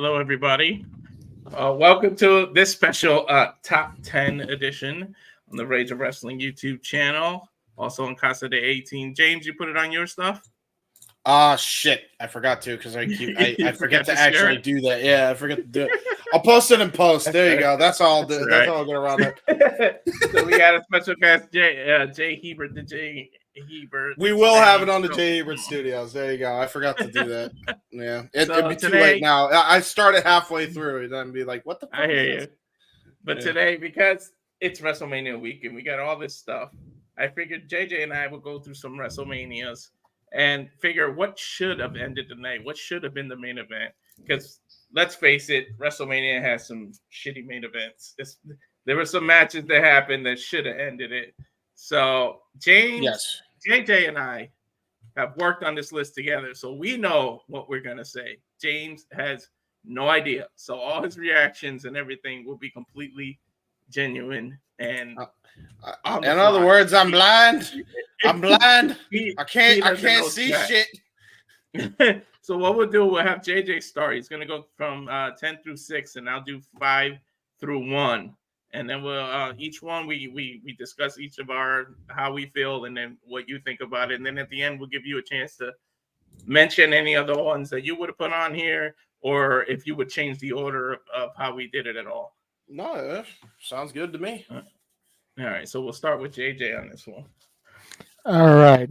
Hello, everybody. Welcome to this special Top 10 edition on the Rage of Wrestling YouTube channel. Also on Casa de 18. James, you put it on your stuff? Shit. I forgot to because I You forget forgot to to share actually it? do that. Yeah, I forget to do it. I'll post it in post. There you go. That's all I'll do. That's That's right. all I'll get around it. So we got a special guest, Jay Hebert, the Jay Hebert. We will have it on the So- J. Ebert Studios. There you go. I forgot to do that. Yeah. So It'd be too today- late now. I started halfway through and then be like, what the fuck I hear is you. this? But Yeah. today, because it's WrestleMania week and we got all this stuff, I figured JJ and I would go through some WrestleManias and figure what should have ended the night, what should have been the main event. Because let's face it, WrestleMania has some shitty main events. There were some matches that happened that should have ended it. So James, Yes. JJ, and I have worked on this list together, so we know what we're gonna say. James has no idea, so all his reactions and everything will be completely genuine and. On the In other fly. words, I'm blind. I'm blind. He I can't doesn't know see jack. shit. So what we'll do, we'll have JJ start. He's gonna go from 10 through 6, and I'll do 5 through 1, and then we'll each one we discuss each of our how we feel, and then what you think about it, and then at the end we'll give you a chance to mention any other ones that you would have put on here, or if you would change the order of how we did it at all. No, sounds good to me. All right, so we'll start with JJ on this one. All right.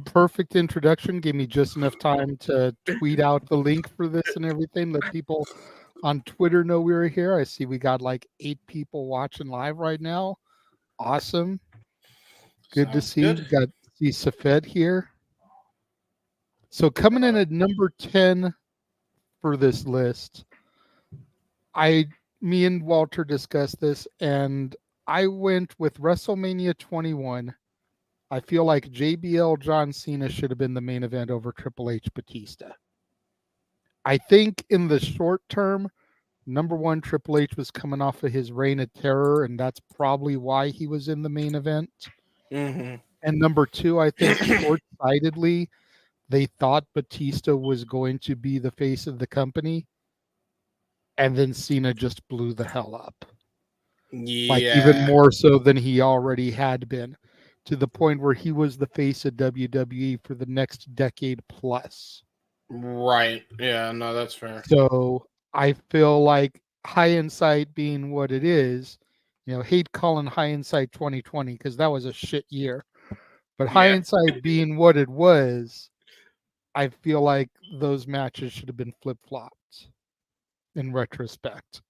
Perfect introduction. Gave me just enough time to tweet out the link for this and everything. Let people on Twitter know we were here. I see we got like 8 people watching live right now. Awesome. Good to Sounds see. good. Got see Safed here. So coming in at number 10 for this list, me and Walter discussed this, and I went with WrestleMania 21. I feel like JBL John Cena should have been the main event over Triple H Batista. I think in the short term, number one, Triple H was coming off of his reign of terror, and that's probably why he was in the main event. Mm-hmm. And number two, I think short-sightedly, they thought Batista was going to be the face of the company, and then Cena just blew the hell up. Yeah. Like even more so than he already had been, to the point where he was the face of WWE for the next decade plus. Right. Yeah, no, that's fair. So I feel like hindsight being what it is, hate calling hindsight 2020 because that was a shit year. But hindsight being what it was, I feel like those matches should have been flip-flopped in retrospect.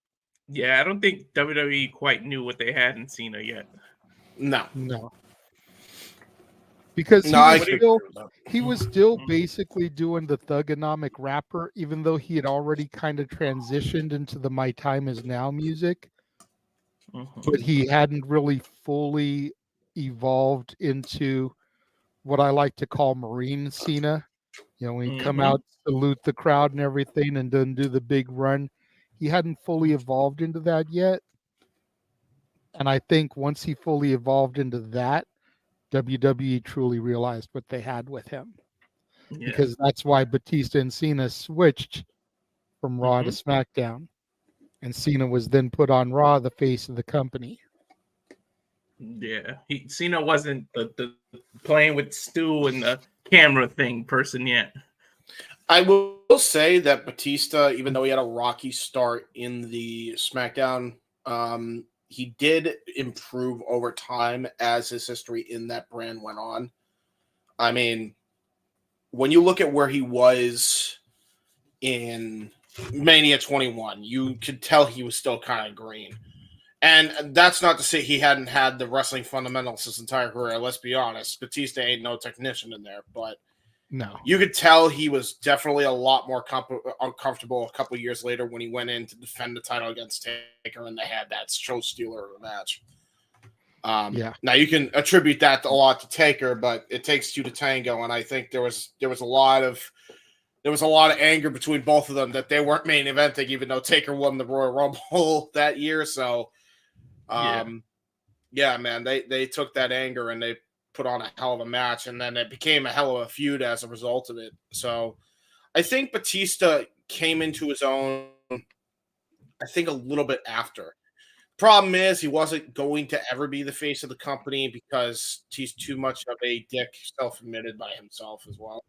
Yeah, I don't think WWE quite knew what they had in Cena yet. No. Because he was still basically doing the thugonomic rapper, even though he had already kind of transitioned into the My Time Is Now music. But he hadn't really fully evolved into what I like to call Marine Cena. When he come out, salute the crowd and everything, and then do the big run. He hadn't fully evolved into that yet. And I think once he fully evolved into that, WWE truly realized what they had with him. Yeah. Because that's why Batista and Cena switched from Raw to SmackDown. And Cena was then put on Raw, the face of the company. Yeah. Cena wasn't the playing with Stu and the camera thing person yet. I will say that Batista, even though he had a rocky start in the SmackDown, he did improve over time as his history in that brand went on. I mean, when you look at where he was in Mania 21, you could tell he was still kind of green. And that's not to say he hadn't had the wrestling fundamentals his entire career. Let's be honest. Batista ain't no technician in there, but no, you could tell he was definitely a lot more uncomfortable a couple years later when he went in to defend the title against Taker, and they had that show stealer of a match. Now you can attribute that a lot to Taker, but it takes two to tango, and I think there was a lot of anger between both of them that they weren't main eventing, even though Taker won the Royal Rumble that year. So, man, they took that anger and they put on a hell of a match, and then it became a hell of a feud as a result of it. So I think Batista came into his own, I think, a little bit after. Problem is, he wasn't going to ever be the face of the company because he's too much of a dick, self-admitted by himself as well.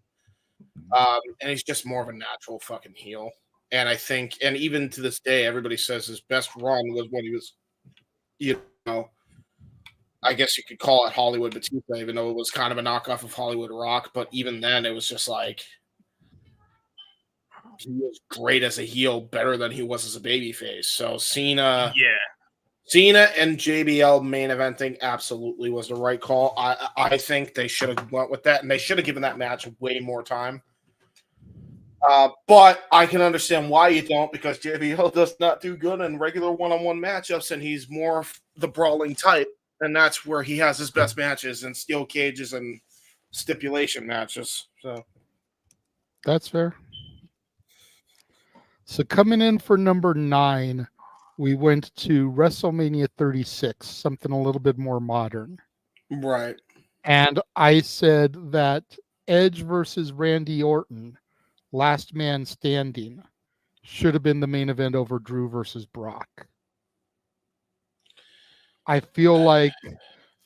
And he's just more of a natural fucking heel. And I think, and even to this day, everybody says his best run was when he was, you know, I guess you could call it Hollywood Batista, even though it was kind of a knockoff of Hollywood Rock. But even then, it was just like he was great as a heel, better than he was as a babyface. So Cena and JBL main eventing absolutely was the right call. I think they should have went with that, and they should have given that match way more time. But I can understand why you don't, because JBL does not do good in regular one-on-one matchups, and he's more the brawling type, and that's where he has his best matches in steel cages and stipulation matches. So that's fair. So coming in for number 9, we went to WrestleMania 36, something a little bit more modern. Right. And I said that Edge versus Randy Orton, last man standing, should have been the main event over Drew versus Brock. I feel like,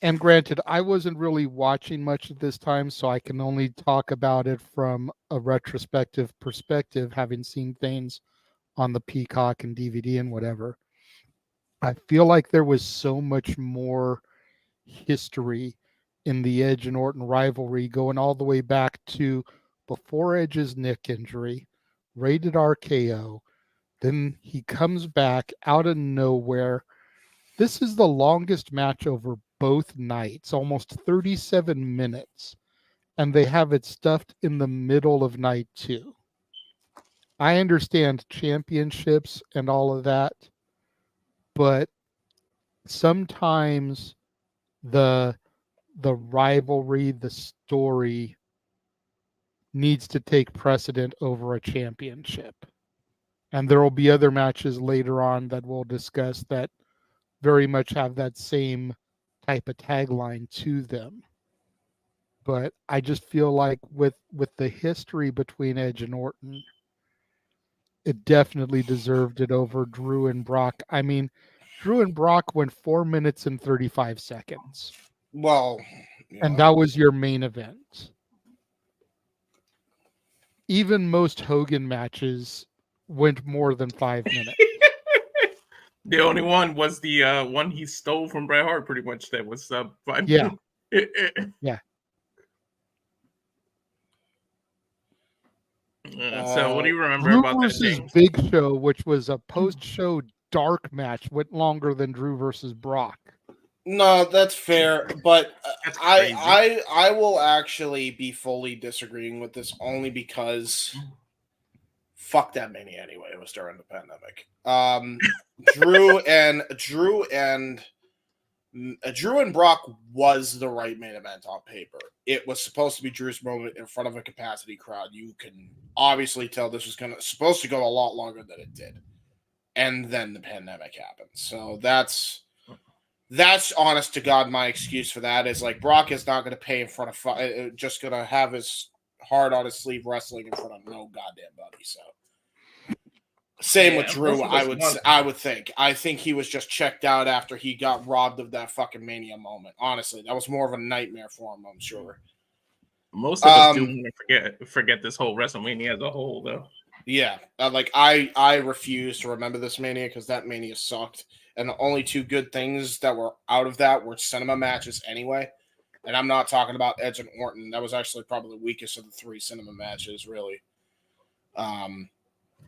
and granted, I wasn't really watching much at this time, so I can only talk about it from a retrospective perspective, having seen things on the Peacock and DVD and whatever. I feel like there was so much more history in the Edge and Orton rivalry, going all the way back to before Edge's neck injury, rated RKO. Then he comes back out of nowhere. This is the longest match over both nights, almost 37 minutes. And they have it stuffed in the middle of night 2. I understand championships and all of that, but sometimes the rivalry, the story needs to take precedent over a championship. And there will be other matches later on that we'll discuss that very much have that same type of tagline to them. But I just feel like with the history between Edge and Orton, it definitely deserved it over Drew and Brock. I mean, Drew and Brock went 4 minutes and 35 seconds. Well, yeah. And that was your main event. Even most Hogan matches went more than 5 minutes. The only one was the one he stole from Bret Hart, pretty much. That was 5 Yeah. minutes. Yeah. So what do you remember Drew about that, versus James? Big Show, which was a post-show dark match, went longer than Drew versus Brock. No, that's fair, but That's crazy. I will actually be fully disagreeing with this only because fuck that Mania anyway. It was during the pandemic. Drew and Brock was the right main event on paper. It was supposed to be Drew's moment in front of a capacity crowd. You can obviously tell this was supposed to go a lot longer than it did, and then the pandemic happened. So that's honest to God. My excuse for that is like Brock is not going to pay in front of just going to have his heart on his sleeve wrestling in front of no goddamn buddy. So. Same with Drew, I would think. I think he was just checked out after he got robbed of that fucking Mania moment. Honestly, that was more of a nightmare for him, I'm sure. Most of us do want to forget this whole WrestleMania as a whole, though. Yeah, I refuse to remember this Mania because that Mania sucked, and the only 2 good things that were out of that were cinema matches anyway. And I'm not talking about Edge and Orton. That was actually probably the weakest of the 3 cinema matches, really.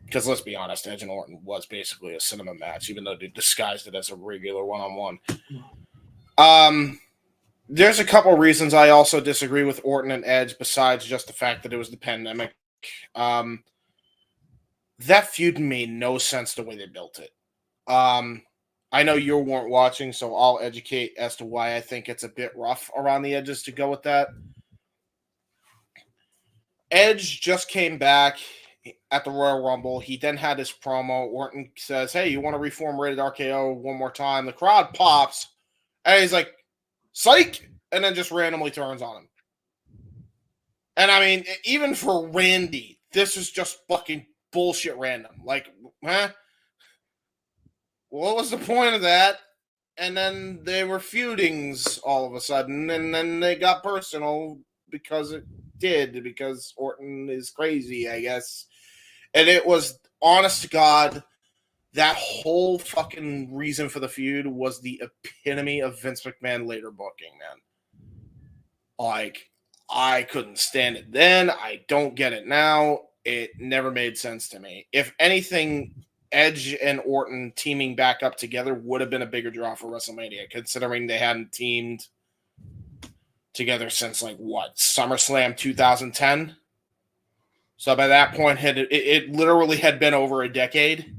Because let's be honest, Edge and Orton was basically a cinema match, even though they disguised it as a regular one-on-one. There's a couple of reasons I also disagree with Orton and Edge, besides just the fact that it was the pandemic. That feud made no sense the way they built it. I know you weren't watching, so I'll educate as to why I think it's a bit rough around the edges to go with that. Edge just came back at the Royal Rumble. He then had his promo. Orton says, "Hey, you want to reform Rated RKO one more time?" The crowd pops, and he's like, "Psych!" and then just randomly turns on him. And I mean, even for Randy, this is just fucking bullshit random. Like, huh? What was the point of that? And then they were feudings all of a sudden, and then they got personal because Orton is crazy, I guess. And it was, honest to God, that whole fucking reason for the feud was the epitome of Vince McMahon later booking, man. Like, I couldn't stand it then. I don't get it now. It never made sense to me. If anything, Edge and Orton teaming back up together would have been a bigger draw for WrestleMania, considering they hadn't teamed together since, like, what, SummerSlam 2010? So by that point, it literally had been over a decade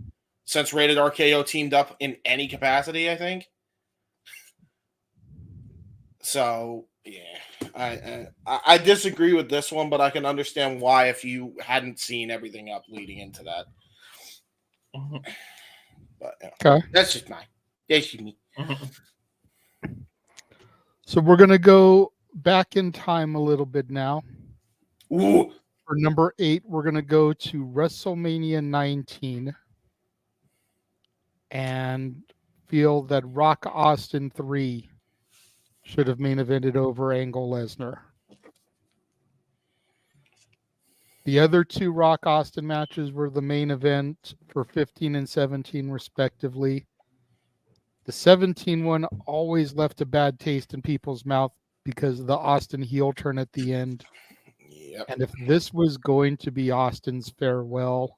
since Rated RKO teamed up in any capacity, I think. So, yeah, I disagree with this one, but I can understand why if you hadn't seen everything up leading into that. But Okay. That's just me. So we're going to go back in time a little bit now. Ooh. For number 8, we're going to go to WrestleMania 19 and feel that Rock Austin 3 should have main evented over Angle Lesnar. The other 2 Rock Austin matches were the main event for 15 and 17 respectively. The 17 one always left a bad taste in people's mouth because of the Austin heel turn at the end. Yep. And if this was going to be Austin's farewell,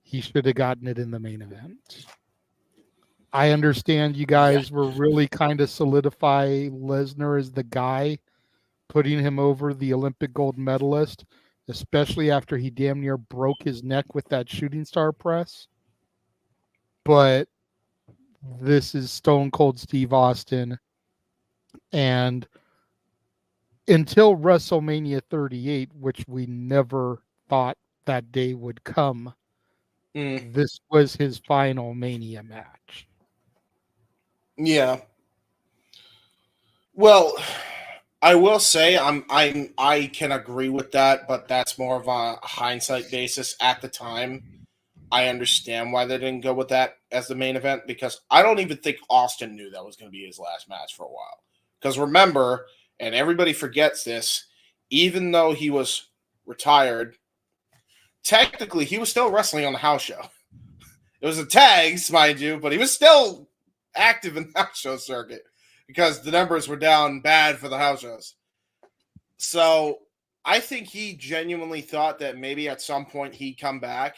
he should have gotten it in the main event. I understand you guys were really kind of solidify Lesnar as the guy, putting him over the Olympic gold medalist, especially after he damn near broke his neck with that shooting star press. But this is Stone Cold Steve Austin. And until WrestleMania 38, which we never thought that day would come, this was his final Mania match. Yeah. Well, I will say I can agree with that, but that's more of a hindsight basis. At the time, I understand why they didn't go with that as the main event, because I don't even think Austin knew that was going to be his last match for a while. Because remember, and everybody forgets this, even though he was retired, technically he was still wrestling on the house show. It was a tags, mind you, but he was still active in the house show circuit because the numbers were down bad for the house shows. So I think he genuinely thought that maybe at some point he'd come back,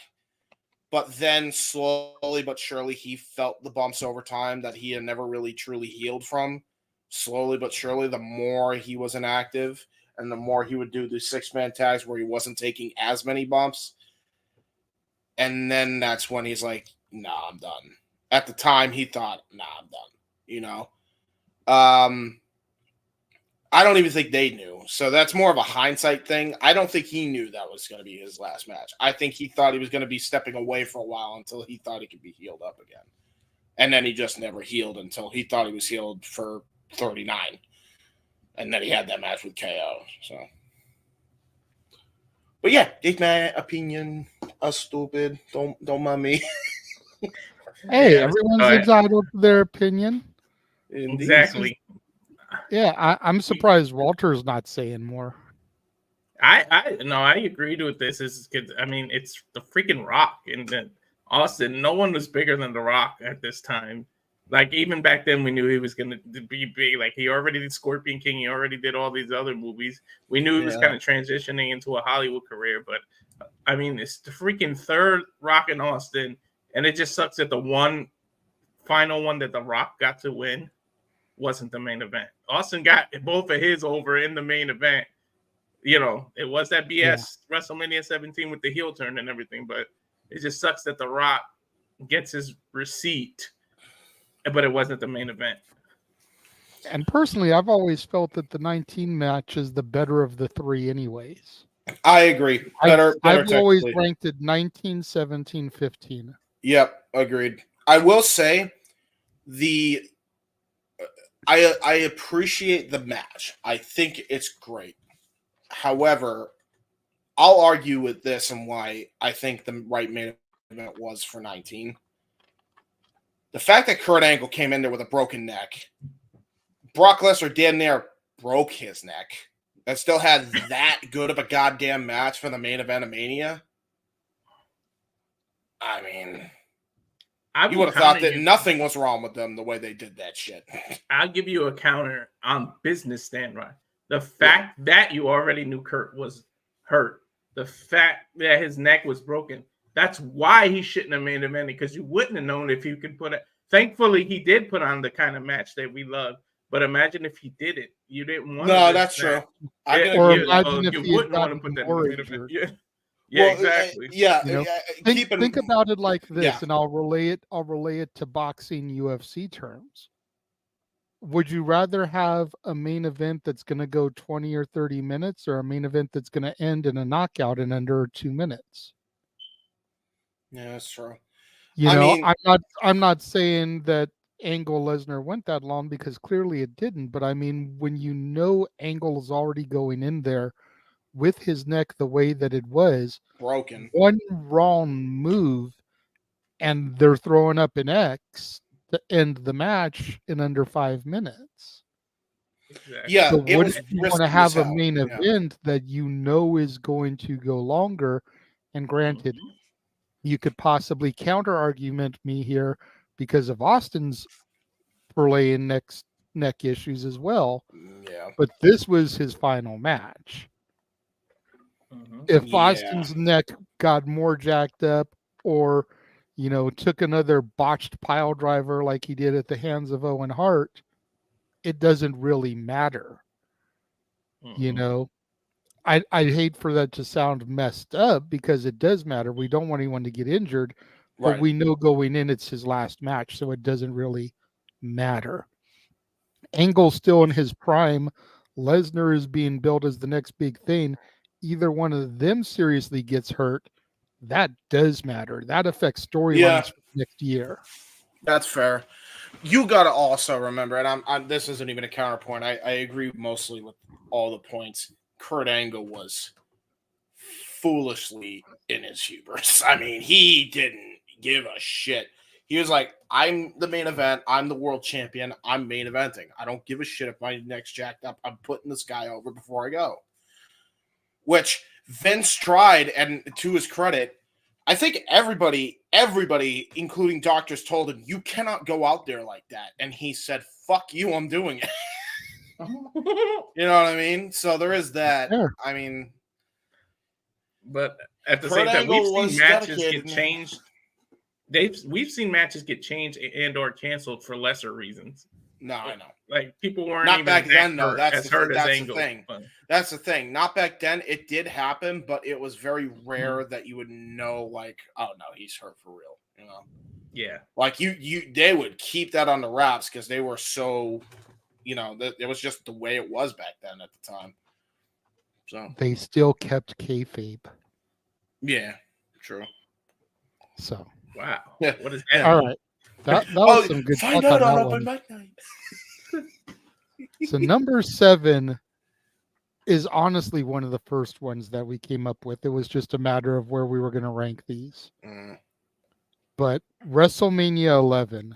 but then slowly but surely he felt the bumps over time that he had never really truly healed from. Slowly but surely, the more he was inactive and the more he would do the 6-man tags where he wasn't taking as many bumps. And then that's when he's like, nah, I'm done. At the time, he thought, nah, I'm done. You know? I don't even think they knew. So that's more of a hindsight thing. I don't think he knew that was going to be his last match. I think he thought he was going to be stepping away for a while until he thought he could be healed up again. And then he just never healed until he thought he was healed for 39. And then he had that match with KO. So, but yeah, it's my opinion. Stupid. Don't mind me. Hey, everyone's entitled to their opinion. Exactly. Yeah, I'm surprised Walter's not saying more. I agreed with this. I mean, it's the freaking Rock and then Austin. No one was bigger than the Rock at this time. Like, even back then, we knew he was going to be big. Like, he already did Scorpion King. He already did all these other movies. We knew he was kind of transitioning into a Hollywood career. But, I mean, it's the freaking third Rock and Austin. And it just sucks that the one final one that the Rock got to win wasn't the main event. Austin got both of his over in the main event. You know, it was that BS WrestleMania 17 with the heel turn and everything. But it just sucks that the Rock gets his receipt, but it wasn't the main event. And personally, I've always felt that the 19 match is the better of the 3 anyways. I agree. Better I've always ranked it 19, 17, 15. Yep, agreed. I will say I appreciate the match. I think it's great. However, I'll argue with this and why I think the right main event was for 19. The fact that Kurt Angle came in there with a broken neck, Brock Lesnar damn near broke his neck, and still had that good of a goddamn match for the main event of Mania. I mean, you would have thought that nothing was wrong with them the way they did that shit. I'll give you a counter on business standpoint. The fact that you already knew Kurt was hurt, the fact that his neck was broken, that's why he shouldn't have main evented, because you wouldn't have known if you could put it. Thankfully, he did put on the kind of match that we love. But imagine if he didn't. You didn't want. No, that's true. Or imagine if you wouldn't want to put that in the main event. Yeah, exactly. Think about it like this, and I'll relay it to boxing UFC terms. Would you rather have a main event that's going to go 20 or 30 minutes, or a main event that's going to end in a knockout in under 2 minutes? Yeah, that's true. I'm not saying that Angle Lesnar went that long, because clearly it didn't. But I mean, when you know Angle is already going in there with his neck the way that it was broken, one wrong move, and they're throwing up an X to end the match in under 5 minutes. Exactly. Yeah, so what if you want to have a main event that you know is going to go longer? And granted, you could possibly counter argument me here because of Austin's relaying neck issues as well. Yeah, but this was his final match. If Austin's neck got more jacked up, or took another botched pile driver like he did at the hands of Owen Hart, it doesn't really matter. I'd hate for that to sound messed up, because it does matter. We don't want anyone to get injured, but we know going in it's his last match, so it doesn't really matter. Angle's still in his prime. Lesnar is being built as the next big thing. Either one of them seriously gets hurt, that does matter. That affects storylines for next year. That's fair. You got to also remember, and this isn't even a counterpoint. I agree mostly with all the points. Kurt Angle was foolishly in his hubris. I mean, he didn't give a shit. He was like, I'm the main event. I'm the world champion. I'm main eventing. I don't give a shit if my neck's jacked up. I'm putting this guy over before I go. Which Vince tried, and to his credit, I think everybody, including doctors, told him, you cannot go out there like that. And he said, fuck you, I'm doing it. You know what I mean? So there is that. Yeah. I mean, but at the same time, we've seen matches get changed. We've seen matches get changed and or canceled for lesser reasons. No, I know. Like, people weren't not even back then, though. That's the thing. That's the thing. Not back then. It did happen, but it was very rare that you would know, like, oh no, he's hurt for real. Yeah. Like they would keep that on the wraps because they were so, it was just the way it was back then at the time. So they still kept kayfabe. Yeah, true. So wow. Yeah. What is that? All right. That was some good find out on open mic night. So number 7 is honestly one of the first ones that we came up with. It was just a matter of where we were going to rank these. But WrestleMania 11,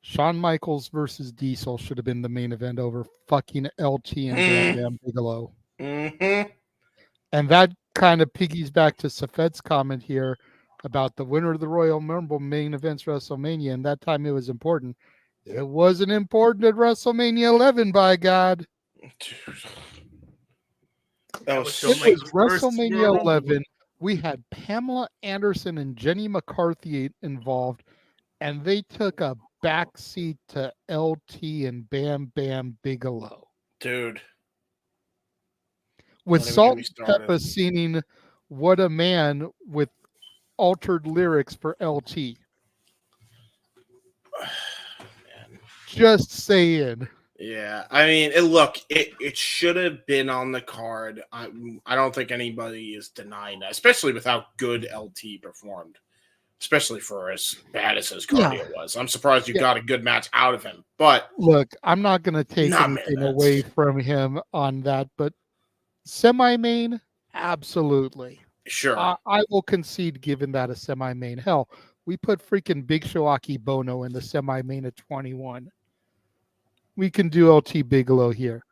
Shawn Michaels versus Diesel should have been the main event over fucking LT and Bam Bam Bigelow. And that kind of piggies back to Safed's comment here about the winner of the Royal Rumble main events WrestleMania, and that time it was important. It wasn't important at WrestleMania 11, by God. It was WrestleMania 11. We had Pamela Anderson and Jenny McCarthy involved, and they took a backseat to LT and Bam Bam Bigelow. Dude. With Salt and Peppa singing What a Man with altered lyrics for LT. Just saying. Yeah, I mean, it should have been on the card. I don't think anybody is denying that, especially with how good LT performed, especially for as bad as his cardio was. I'm surprised you got a good match out of him. But look, I'm not going to take anything away from him on that, but semi-main, Absolutely. Sure. I will concede giving that a semi-main. Hell, we put freaking Big Show Bono in the semi-main at 21. We can do LT Bigelow here.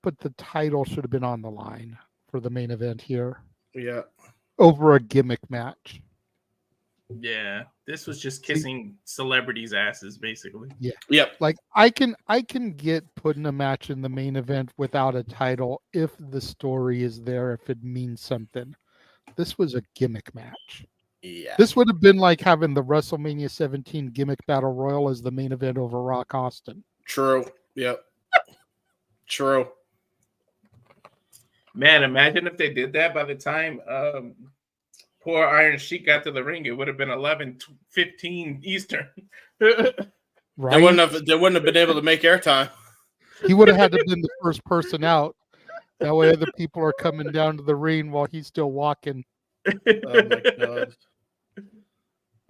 But the title should have been on the line for the main event here. Yeah. Over a gimmick match. Yeah, this was just kissing celebrities' asses, basically. Yeah. Yep. Like I can get putting a match in the main event without a title if the story is there, if it means something. This was a gimmick match. Yeah. This would have been like having the WrestleMania 17 gimmick battle royal as the main event over Rock Austin. True. Yep. True. Man, imagine if they did that by the time poor Iron Sheik got to the ring. It would have been 11:15 Eastern. Right? They wouldn't have been able to make airtime. He would have had to have been the first person out. That way other people are coming down to the ring while he's still walking. Oh my god.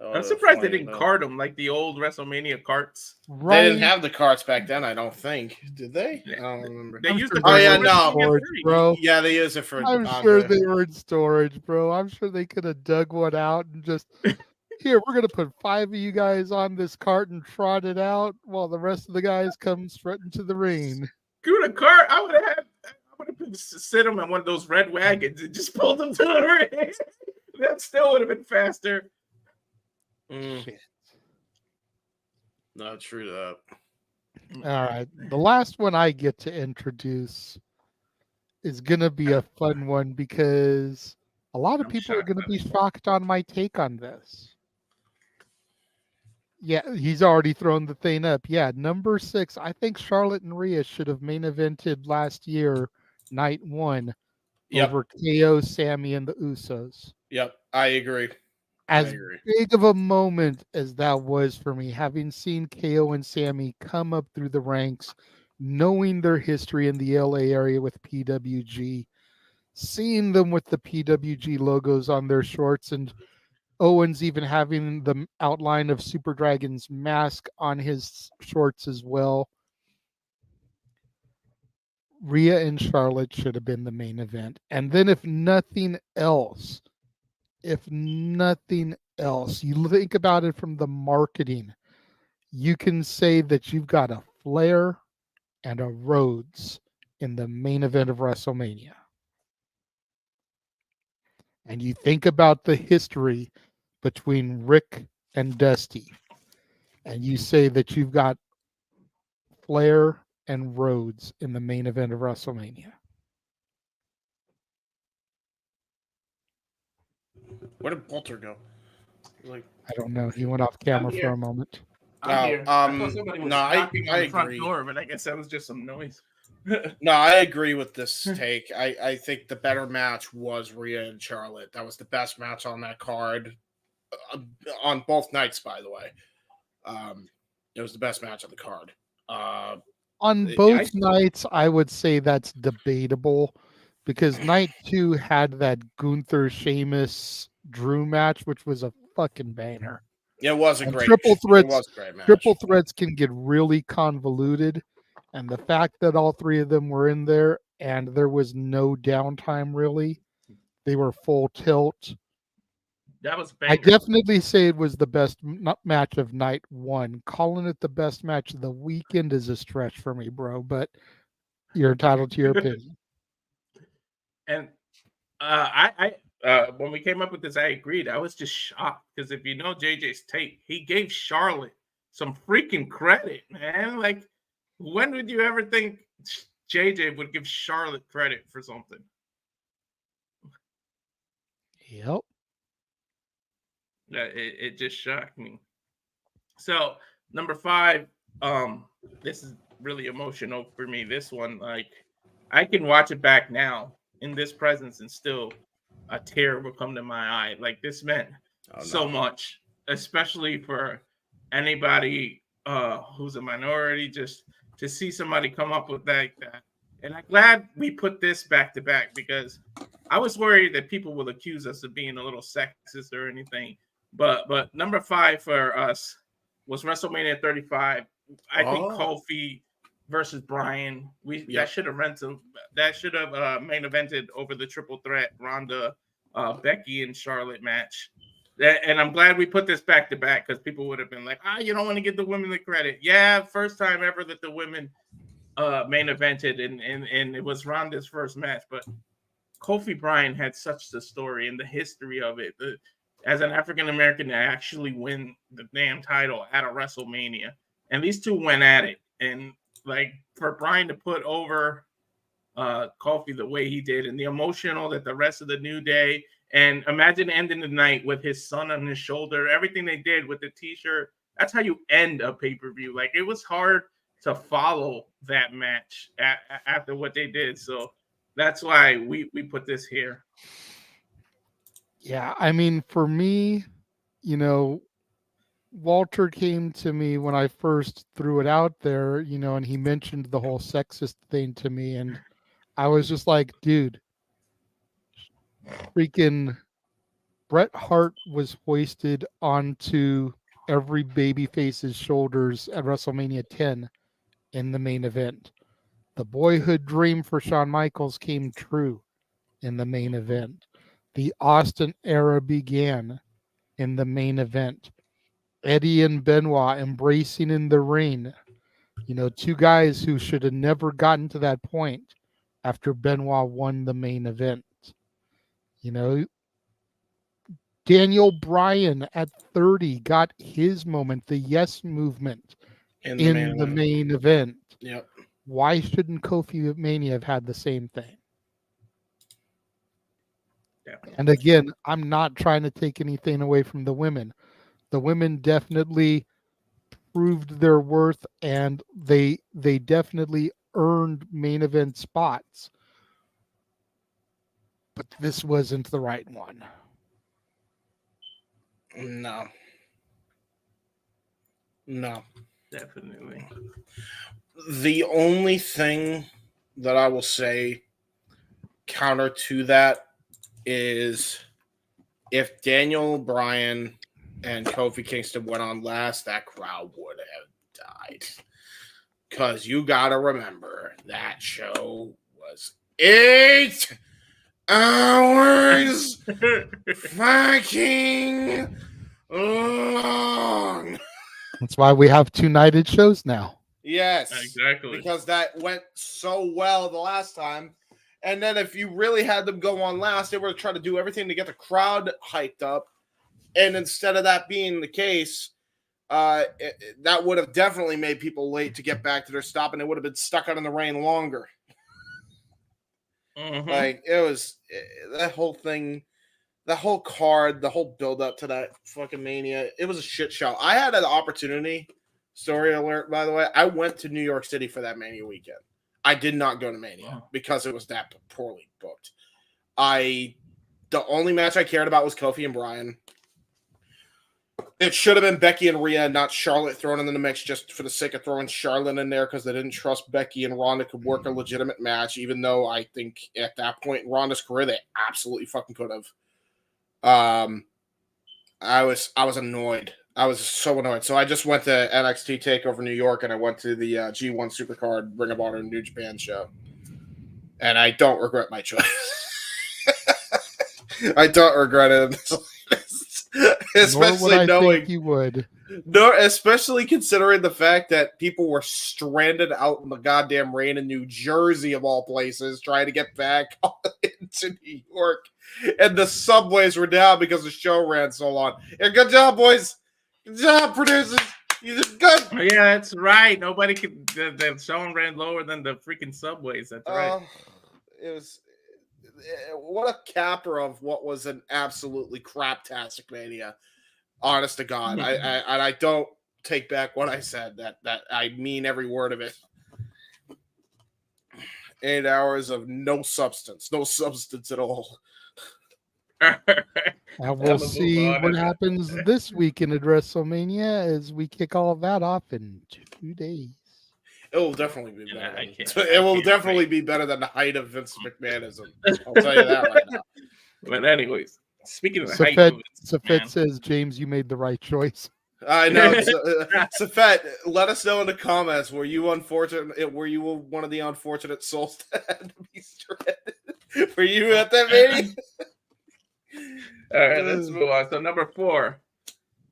I'm surprised they didn't cart them like the old WrestleMania carts. Right. They didn't have the carts back then, I don't think. Did they? I don't remember. They used sure the Oh yeah, were in no. storage, bro. Yeah, they use it for. I'm sure they were in storage, bro. I'm sure they could have dug one out and just here, we're gonna put 5 of you guys on this cart and trot it out while the rest of the guys come strutting to the ring. Screw the cart. I would have sit them in one of those red wagons and just pulled them to the ring. That still would have been faster. Shit. Not true that. All right. The last one I get to introduce is gonna be a fun one because a lot of people are gonna be shocked on my take on this. Yeah, he's already thrown the thing up. Yeah, number 6. I think Charlotte and Rhea should have main evented last year, night 1, over KO, Sammy, and the Usos. Yep, I agree. As big of a moment as that was for me, having seen KO and Sammy come up through the ranks, knowing their history in the LA area with PWG, seeing them with the PWG logos on their shorts, and Owens even having the outline of Super Dragon's mask on his shorts as well. Rhea and Charlotte should have been the main event. And then if nothing else, you think about it from the marketing, you can say that you've got a Flair and a Rhodes in the main event of WrestleMania. And you think about the history between Rick and Dusty, and you say that you've got Flair and Rhodes in the main event of WrestleMania. Where did Walter go? Like, I don't know. He went off camera for a moment. I thought somebody was knocking on the front door, but I guess that was just some noise. No, I agree with this take. I think the better match was Rhea and Charlotte. That was the best match on that card, on both nights, by the way. It was the best match on the card. On both nights, I would say that's debatable because night 2 had that Gunther, Sheamus, Drew match, which was a fucking banger. It was a great triple threats. It was a great match. Triple threats can get really convoluted, and the fact that all 3 of them were in there and there was no downtime really, they were full tilt. That was I definitely say it was the best match of night 1. Calling it the best match of the weekend is a stretch for me, bro, but you're entitled to your opinion. And when we came up with this, I agreed. I was just shocked because if you know JJ's take, he gave Charlotte some freaking credit, man. Like, when would you ever think JJ would give Charlotte credit for something? Yep. It just shocked me. So number 5, this is really emotional for me. This one, like, I can watch it back now in this presence and still a tear will come to my eye. Like, this meant so much, especially for anybody who's a minority, just to see somebody come up with that. And I'm glad we put this back to back because I was worried that people will accuse us of being a little sexist or anything. But number 5 for us was WrestleMania 35. I think Kofi versus Bryan. Yeah. That should have main evented over the triple threat Ronda, Becky, and Charlotte match. And I'm glad we put this back to back because people would have been like, you don't want to give the women the credit. Yeah, first time ever that the women main evented, and it was Ronda's first match. But Kofi Bryan had such the story and the history of it. As an African American to actually win the damn title at a WrestleMania, and these two went at it, and like for Bryan to put over Kofi the way he did, and the emotional that the rest of the New Day, and imagine ending the night with his son on his shoulder, everything they did with the T-shirt. That's how you end a pay-per-view. Like, it was hard to follow that match after what they did. So that's why we put this here. Yeah, I mean, for me, Walter came to me when I first threw it out there, and he mentioned the whole sexist thing to me, and I was just like, dude, freaking Bret Hart was hoisted onto every babyface's shoulders at WrestleMania 10 in the main event. The boyhood dream for Shawn Michaels came true in the main event. The Austin era began in the main event. Eddie and Benoit embracing in the ring. Two guys who should have never gotten to that point after Benoit won the main event. Daniel Bryan at 30 got his moment, the yes movement in the main event. Yep. Why shouldn't Kofi Mania have had the same thing? Yeah. And again, I'm not trying to take anything away from the women. The women definitely proved their worth, and they definitely earned main event spots. But this wasn't the right one. No. Definitely. The only thing that I will say counter to that is if Daniel Bryan and Kofi Kingston went on last, that crowd would have died. Because you got to remember, that show was 8 hours fucking long. That's why we have 2 nighted shows now. Yes. Exactly. Because that went so well the last time. And then if you really had them go on last, they were trying to do everything to get the crowd hyped up. And instead of that being the case, that would have definitely made people late to get back to their stop, and they would have been stuck out in the rain longer. Mm-hmm. Like, it was that whole thing, the whole card, the whole build up to that fucking Mania. It was a shit show. I had an opportunity. Story alert, by the way. I went to New York City for that Mania weekend. I did not go to Mania because it was that poorly booked. The only match I cared about was Kofi and Bryan. It should have been Becky and Rhea, not Charlotte thrown in the mix just for the sake of throwing Charlotte in there because they didn't trust Becky and Ronda could work a legitimate match, even though I think at that point in Ronda's career, they absolutely fucking could have. I was annoyed. I was so annoyed. So I just went to NXT TakeOver New York, and I went to the G1 Supercard Ring of Honor New Japan show. And I don't regret my choice. I don't regret it. Especially knowing think you would. No, especially considering the fact that people were stranded out in the goddamn rain in New Jersey, of all places, trying to get back into New York. And the subways were down because the show ran so long. Yeah, good job, boys. Good job, producers. You did good. Yeah, that's right. Nobody could. The show ran lower than the freaking subways. That's right. It was. What a capper of what was an absolutely craptastic Mania. Honest to God, I don't take back what I said. That I mean every word of it. 8 hours of no substance at all. And we'll see what happens this weekend at WrestleMania as we kick all of that off in 2 days. It will definitely be better. It will definitely be better than the height of Vince McMahonism. I'll tell you that right now. But anyways, speaking of the height Safed, of Vince Safed says, James, you made the right choice. I know. Safet, let us know in the comments. Were you unfortunate? Were you one of the unfortunate souls that had to be stranded? Were you at that meeting? All right, let's move on. So number 4.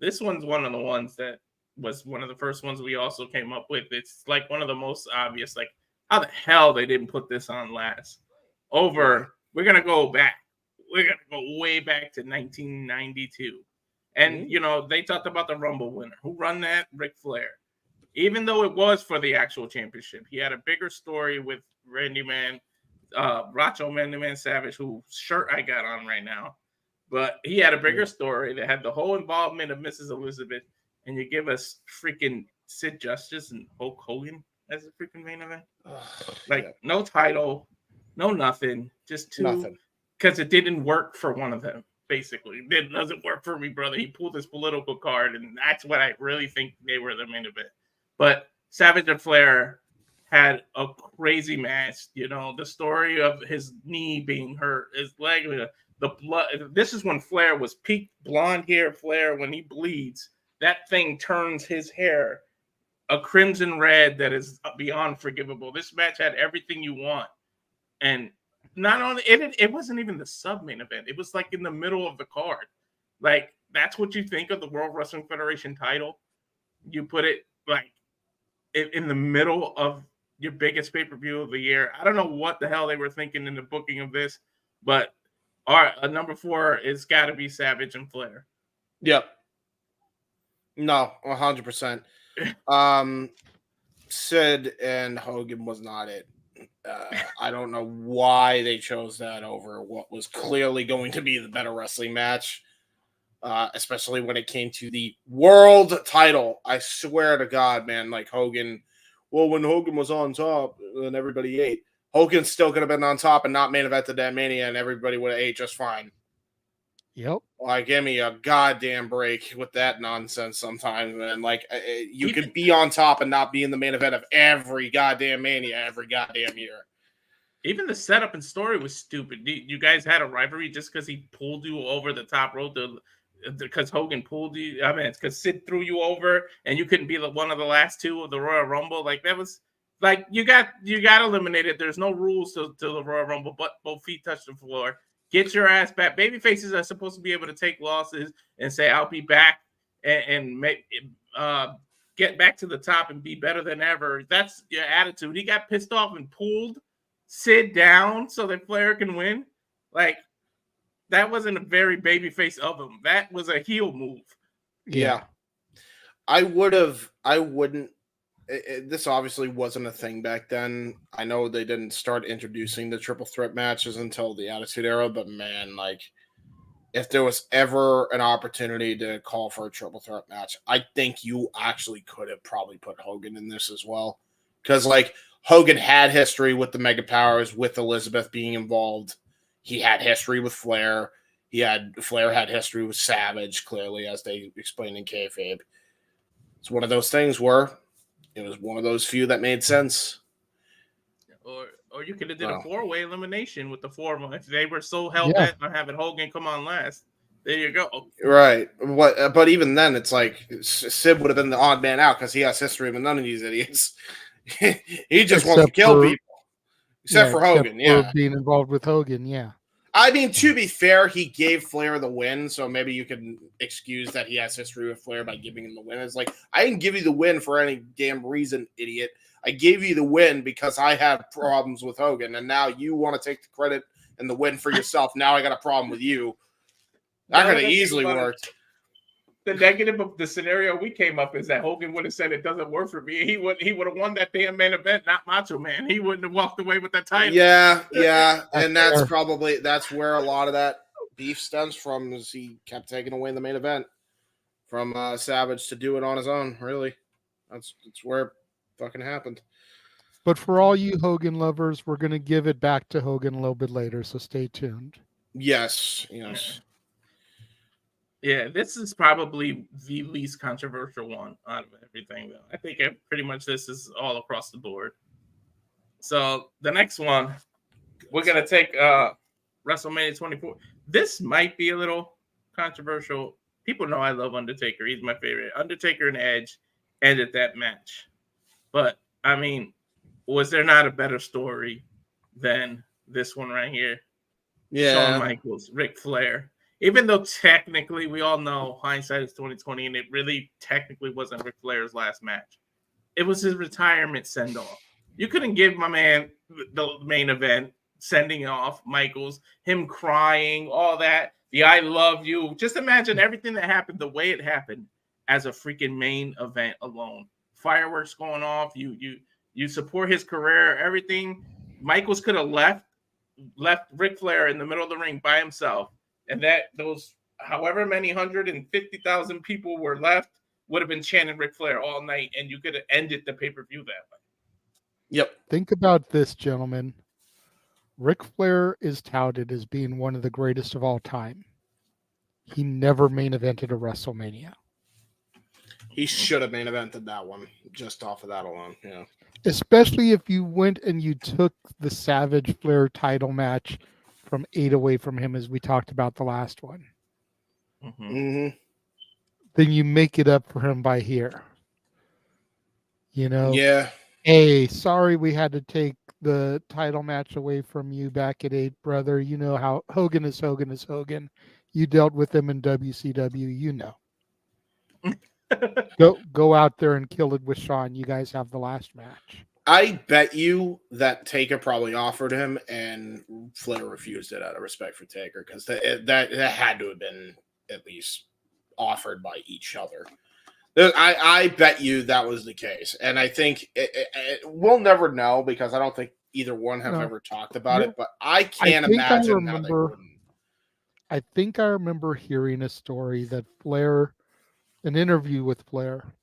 This one's one of the ones that was one of the first ones we also came up with. It's like one of the most obvious. Like, how the hell they didn't put this on last? We're gonna go back. We're gonna go way back to 1992. And they talked about the Rumble winner. Who run that? Ric Flair. Even though it was for the actual championship, he had a bigger story with Randy Man, Racho Man Savage, whose shirt I got on right now. But he had a bigger story that had the whole involvement of Mrs. Elizabeth, and you give us freaking Sid Justice and Hulk Hogan as a freaking main event. No title, no nothing, just two. Because it didn't work for one of them. Basically, it doesn't work for me, brother. He pulled his political card, and that's what I really think they were the main event. But Savage and Flair had a crazy match. The story of his knee being hurt, his leg, the blood. This is when Flair was peak blonde hair. Flair, when he bleeds, that thing turns his hair a crimson red that is beyond forgivable. This match had everything you want, and not only it wasn't even the sub main event. It was like in the middle of the card. Like, that's what you think of the World Wrestling Federation title. You put it like in the middle of your biggest pay-per-view of the year. I don't know what the hell they were thinking in the booking of this, but number 4 is got to be Savage and Flair. Yep. No, 100%. Sid and Hogan was not it. I don't know why they chose that over what was clearly going to be the better wrestling match, especially when it came to the world title. I swear to God, man, like Hogan. Well, when Hogan was on top and everybody ate, Hogan still could have been on top and not main evented that Mania, and everybody would have ate just fine. Yep. Like, give me a goddamn break with that nonsense sometimes, man. Like, you could be on top and not be in the main event of every goddamn Mania every goddamn year. Even the setup and story was stupid. You guys had a rivalry just because he pulled you over the top rope, because Hogan pulled you. I mean, it's because Sid threw you over, and you couldn't be one of the last 2 of the Royal Rumble. Like, that was like you got eliminated. There's no rules to the Royal Rumble, but both feet touch the floor. Get your ass back. Baby faces are supposed to be able to take losses and say, I'll be back and make get back to the top and be better than ever. That's your attitude. He got pissed off and pulled Sid down so that Flair can win. Like, that wasn't a very babyface of him. That was a heel move. Yeah. I wouldn't. This obviously wasn't a thing back then. I know they didn't start introducing the triple threat matches until the Attitude Era, but man, like, if there was ever an opportunity to call for a triple threat match, I think you actually could have probably put Hogan in this as well. Because, like, Hogan had history with the Mega Powers, with Elizabeth being involved. He had history with Flair. Flair had history with Savage, clearly, as they explained in kayfabe. It's one of those things where it was one of those few that made sense. Or you could have did a 4-way elimination with the 4 of them. If they were so hell-bent on having Hogan come on last, there you go. Right. But even then, it's like Sid would have been the odd man out because he has history with none of these idiots. He just wants to kill people. Except for Hogan, for being involved with Hogan, yeah. I mean, to be fair, he gave Flair the win, so maybe you can excuse that he has history with Flair by giving him the win. It's like, I didn't give you the win for any damn reason, idiot. I gave you the win because I had problems with Hogan, and now you want to take the credit and the win for yourself. Now I got a problem with you. That could have easily worked. The negative of the scenario we came up is that Hogan would have said it doesn't work for me. He would have won that damn main event, not Macho Man. He wouldn't have walked away with that title. Yeah. And that's where a lot of that beef stems from, is he kept taking away the main event from Savage to do it on his own, really. That's where it fucking happened. But for all you Hogan lovers, we're going to give it back to Hogan a little bit later, so stay tuned. Yes. Yeah, this is probably the least controversial one out of everything, though. I think pretty much this is all across the board. So the next one, we're going to take WrestleMania 24. This might be a little controversial. People know I love Undertaker. He's my favorite. Undertaker and Edge ended that match. But I mean, was there not a better story than this one right here? Shawn Yeah. Michaels, Ric Flair. Even though technically we all know hindsight is 2020, and it really technically wasn't Ric Flair's last match. It was his retirement send off. You couldn't give my man the main event sending off Michaels, him crying, all that. The I love you. Just imagine everything that happened the way it happened as a freaking main event alone. Fireworks going off. You support his career. Everything. Michaels could have left Ric Flair in the middle of the ring by himself, and that those however many 150,000 people were left would have been chanting Ric Flair all night, and you could have ended the pay-per-view that way. Yep. Think about this, gentlemen. Ric Flair is touted as being one of the greatest of all time. He never main evented a WrestleMania. He should have main evented that one just off of that alone. Yeah. Especially if you went and you took the Savage Flair title match from 8 away from him, as we talked about the last one. Mm-hmm. Then you make it up for him by here. You know? Yeah. Hey, sorry we had to take the title match away from you back at 8, brother. You know how Hogan is Hogan is Hogan. You dealt with him in WCW, you know. Go out there and kill it with Shawn. You guys have the last match. I bet you that Taker probably offered him, and Flair refused it out of respect for Taker, because that had to have been at least offered by each other. I bet you that was the case, and I think we'll never know, because I don't think either one have ever talked about it. But I can't imagine how they wouldn't. I think I remember hearing a story that Flair, an interview with Flair,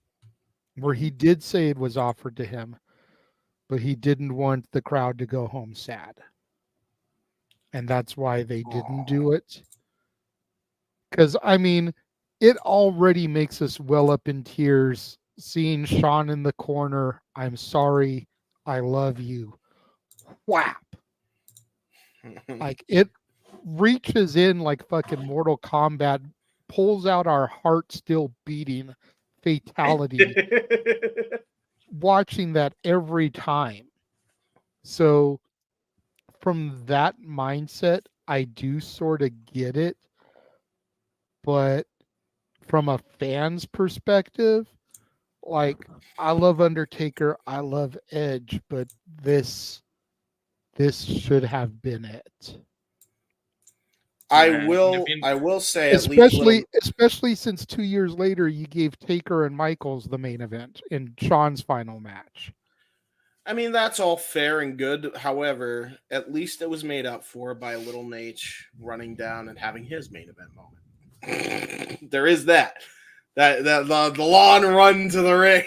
where he did say it was offered to him, but he didn't want the crowd to go home sad. And that's why they didn't do it. Because, I mean, it already makes us well up in tears seeing Shawn in the corner. I'm sorry. I love you. Whap. Like, it reaches in like fucking Mortal Kombat, pulls out our heart still beating fatality. Watching that every time. So from that mindset, I do sort of get it. But from a fan's perspective, like, I love Undertaker, I love Edge, but this should have been it. I will say, especially since 2 years later you gave Taker and Michaels the main event in Shawn's final match. I mean, that's all fair and good. However, at least it was made up for by Little Nate running down and having his main event moment. There is that the lawn run to the ring.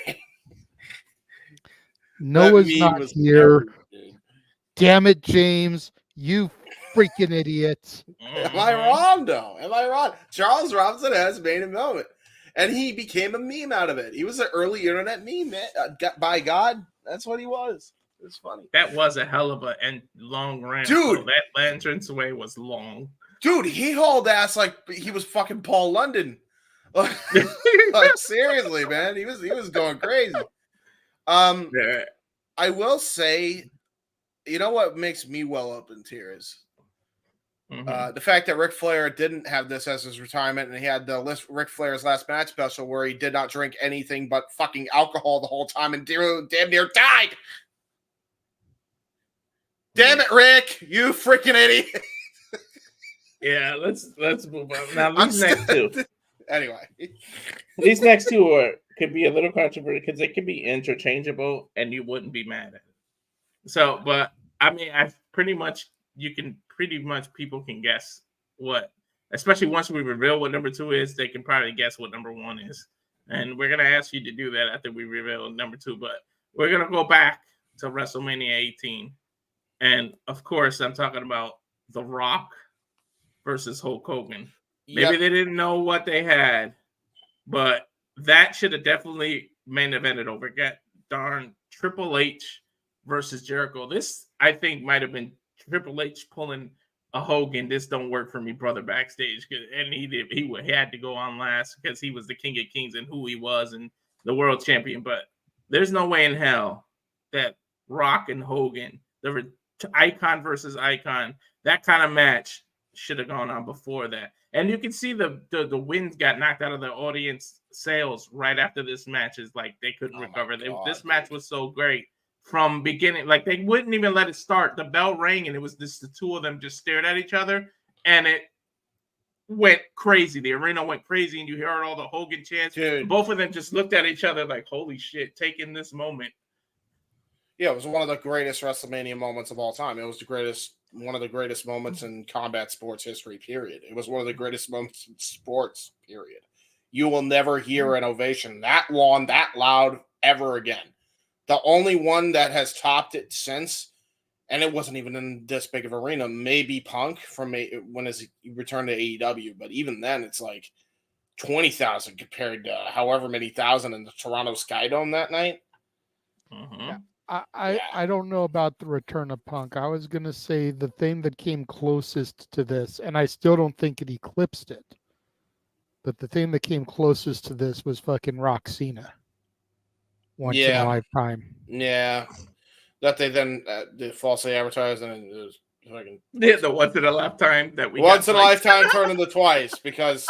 Noah's not here. Damn it, James! You freaking idiot! Am I wrong, though? Am I wrong? Charles Robinson has main event moment, and he became a meme out of it. He was an early internet meme, man. By God, that's what he was. It was funny. That was a hell of a long ramp, dude. So that entrance way was long, dude. He hauled ass like he was fucking Paul London. Like seriously, man, he was going crazy. Yeah. I will say, you know what makes me well up in tears? The fact that Ric Flair didn't have this as his retirement, and he had the Ric Flair's last match special where he did not drink anything but fucking alcohol the whole time and damn near died. Damn it, Rick! You freaking idiot! Yeah, let's move on. Now these next two. Anyway, these next two could be a little controversial because they could be interchangeable, and you wouldn't be mad at it. So, but I mean, people can guess what, especially once we reveal what number 2 is, they can probably guess what number 1 is. And we're going to ask you to do that after we reveal number 2, but we're going to go back to WrestleMania 18. And of course, I'm talking about The Rock versus Hulk Hogan. Maybe they didn't know what they had, but that should have definitely main evented over. Get darn Triple H versus Jericho. This, I think, might have been Triple H pulling a Hogan, this don't work for me, brother, backstage, and he had to go on last because he was the King of Kings and who he was and the world champion. But there's no way in hell that Rock and Hogan, the icon versus icon, that kind of match should have gone on before that. And you can see the wind got knocked out of the audience sales right after this match. Is like they couldn't recover. This match was so great from beginning. Like they wouldn't even let it start. The bell rang and it was just the two of them just stared at each other and it went crazy. The arena went crazy and you heard all the Hogan chants. Dude. Both of them just looked at each other like, holy shit, taking this moment. Yeah, it was one of the greatest WrestleMania moments of all time. It was one of the greatest moments in combat sports history, period. It was one of the greatest moments in sports, period. You will never hear an ovation that long, that loud ever again. The only one that has topped it since, and it wasn't even in this big of an arena, maybe Punk from when he returned to AEW. But even then, it's like 20,000 compared to however many thousand in the Toronto Skydome that night. Mm-hmm. Yeah. I don't know about the return of Punk. I was going to say the thing that came closest to this, and I still don't think it eclipsed it, but the thing that came closest to this was fucking Rock Cena. Once in a lifetime. Yeah. That they then falsely advertised, and it was fucking... Yeah, the once in a lifetime that we once in a lifetime turned into twice because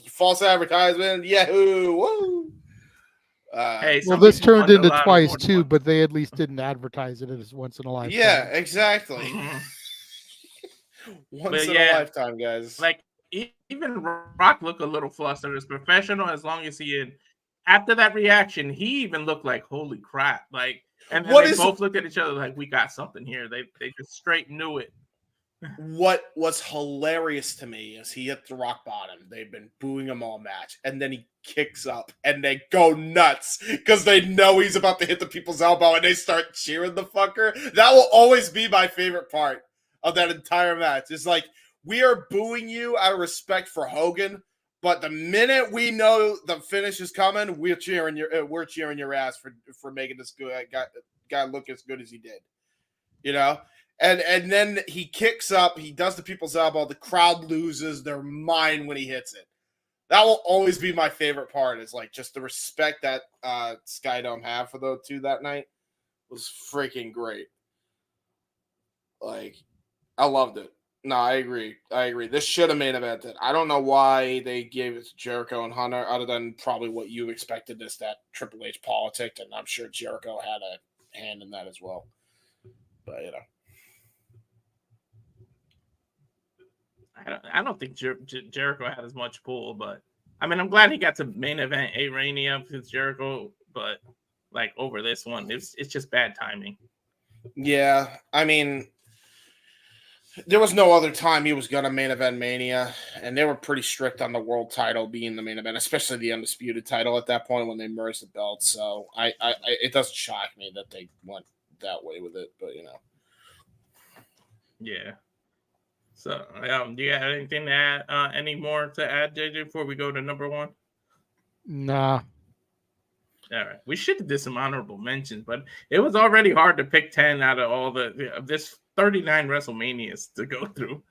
false advertisement, yahoo, woo! Hey, well, this turned into twice too, but they at least didn't advertise it as once in a lifetime. Yeah, exactly. Once in a lifetime, guys. Like even Rock looked a little flustered. As professional as long as he had. After that reaction, he even looked like holy crap. Like, and then they both looked at each other like we got something here. They just straight knew it. What was hilarious to me is he hit the rock bottom. They've been booing him all match, and then he kicks up, and they go nuts because they know he's about to hit the people's elbow, and they start cheering the fucker. That will always be my favorite part of that entire match. It's like, we are booing you out of respect for Hogan, but the minute we know the finish is coming, we're cheering your ass for making this good guy look as good as he did. You know? And then he kicks up, he does the people's elbow, the crowd loses their mind when he hits it. That will always be my favorite part, is like just the respect that Skydome have for those two that night was freaking great. Like, I loved it. No, I agree. This should have main evented. I don't know why they gave it to Jericho and Hunter, other than probably what you expected, this that Triple H politics, and I'm sure Jericho had a hand in that as well. But you know. I don't think Jericho had as much pull, but I mean, I'm glad he got to main event A-Rania with Jericho, but like over this one, it's just bad timing. Yeah, I mean, there was no other time he was going to main event Mania, and they were pretty strict on the world title being the main event, especially the undisputed title at that point when they merged the belts. So it doesn't shock me that they went that way with it, but you know. Yeah. So, do you have anything to add? Any more to add, JJ, before we go to number one? Nah. All right. We should have did some honorable mentions, but it was already hard to pick 10 out of all this 39 WrestleManias to go through.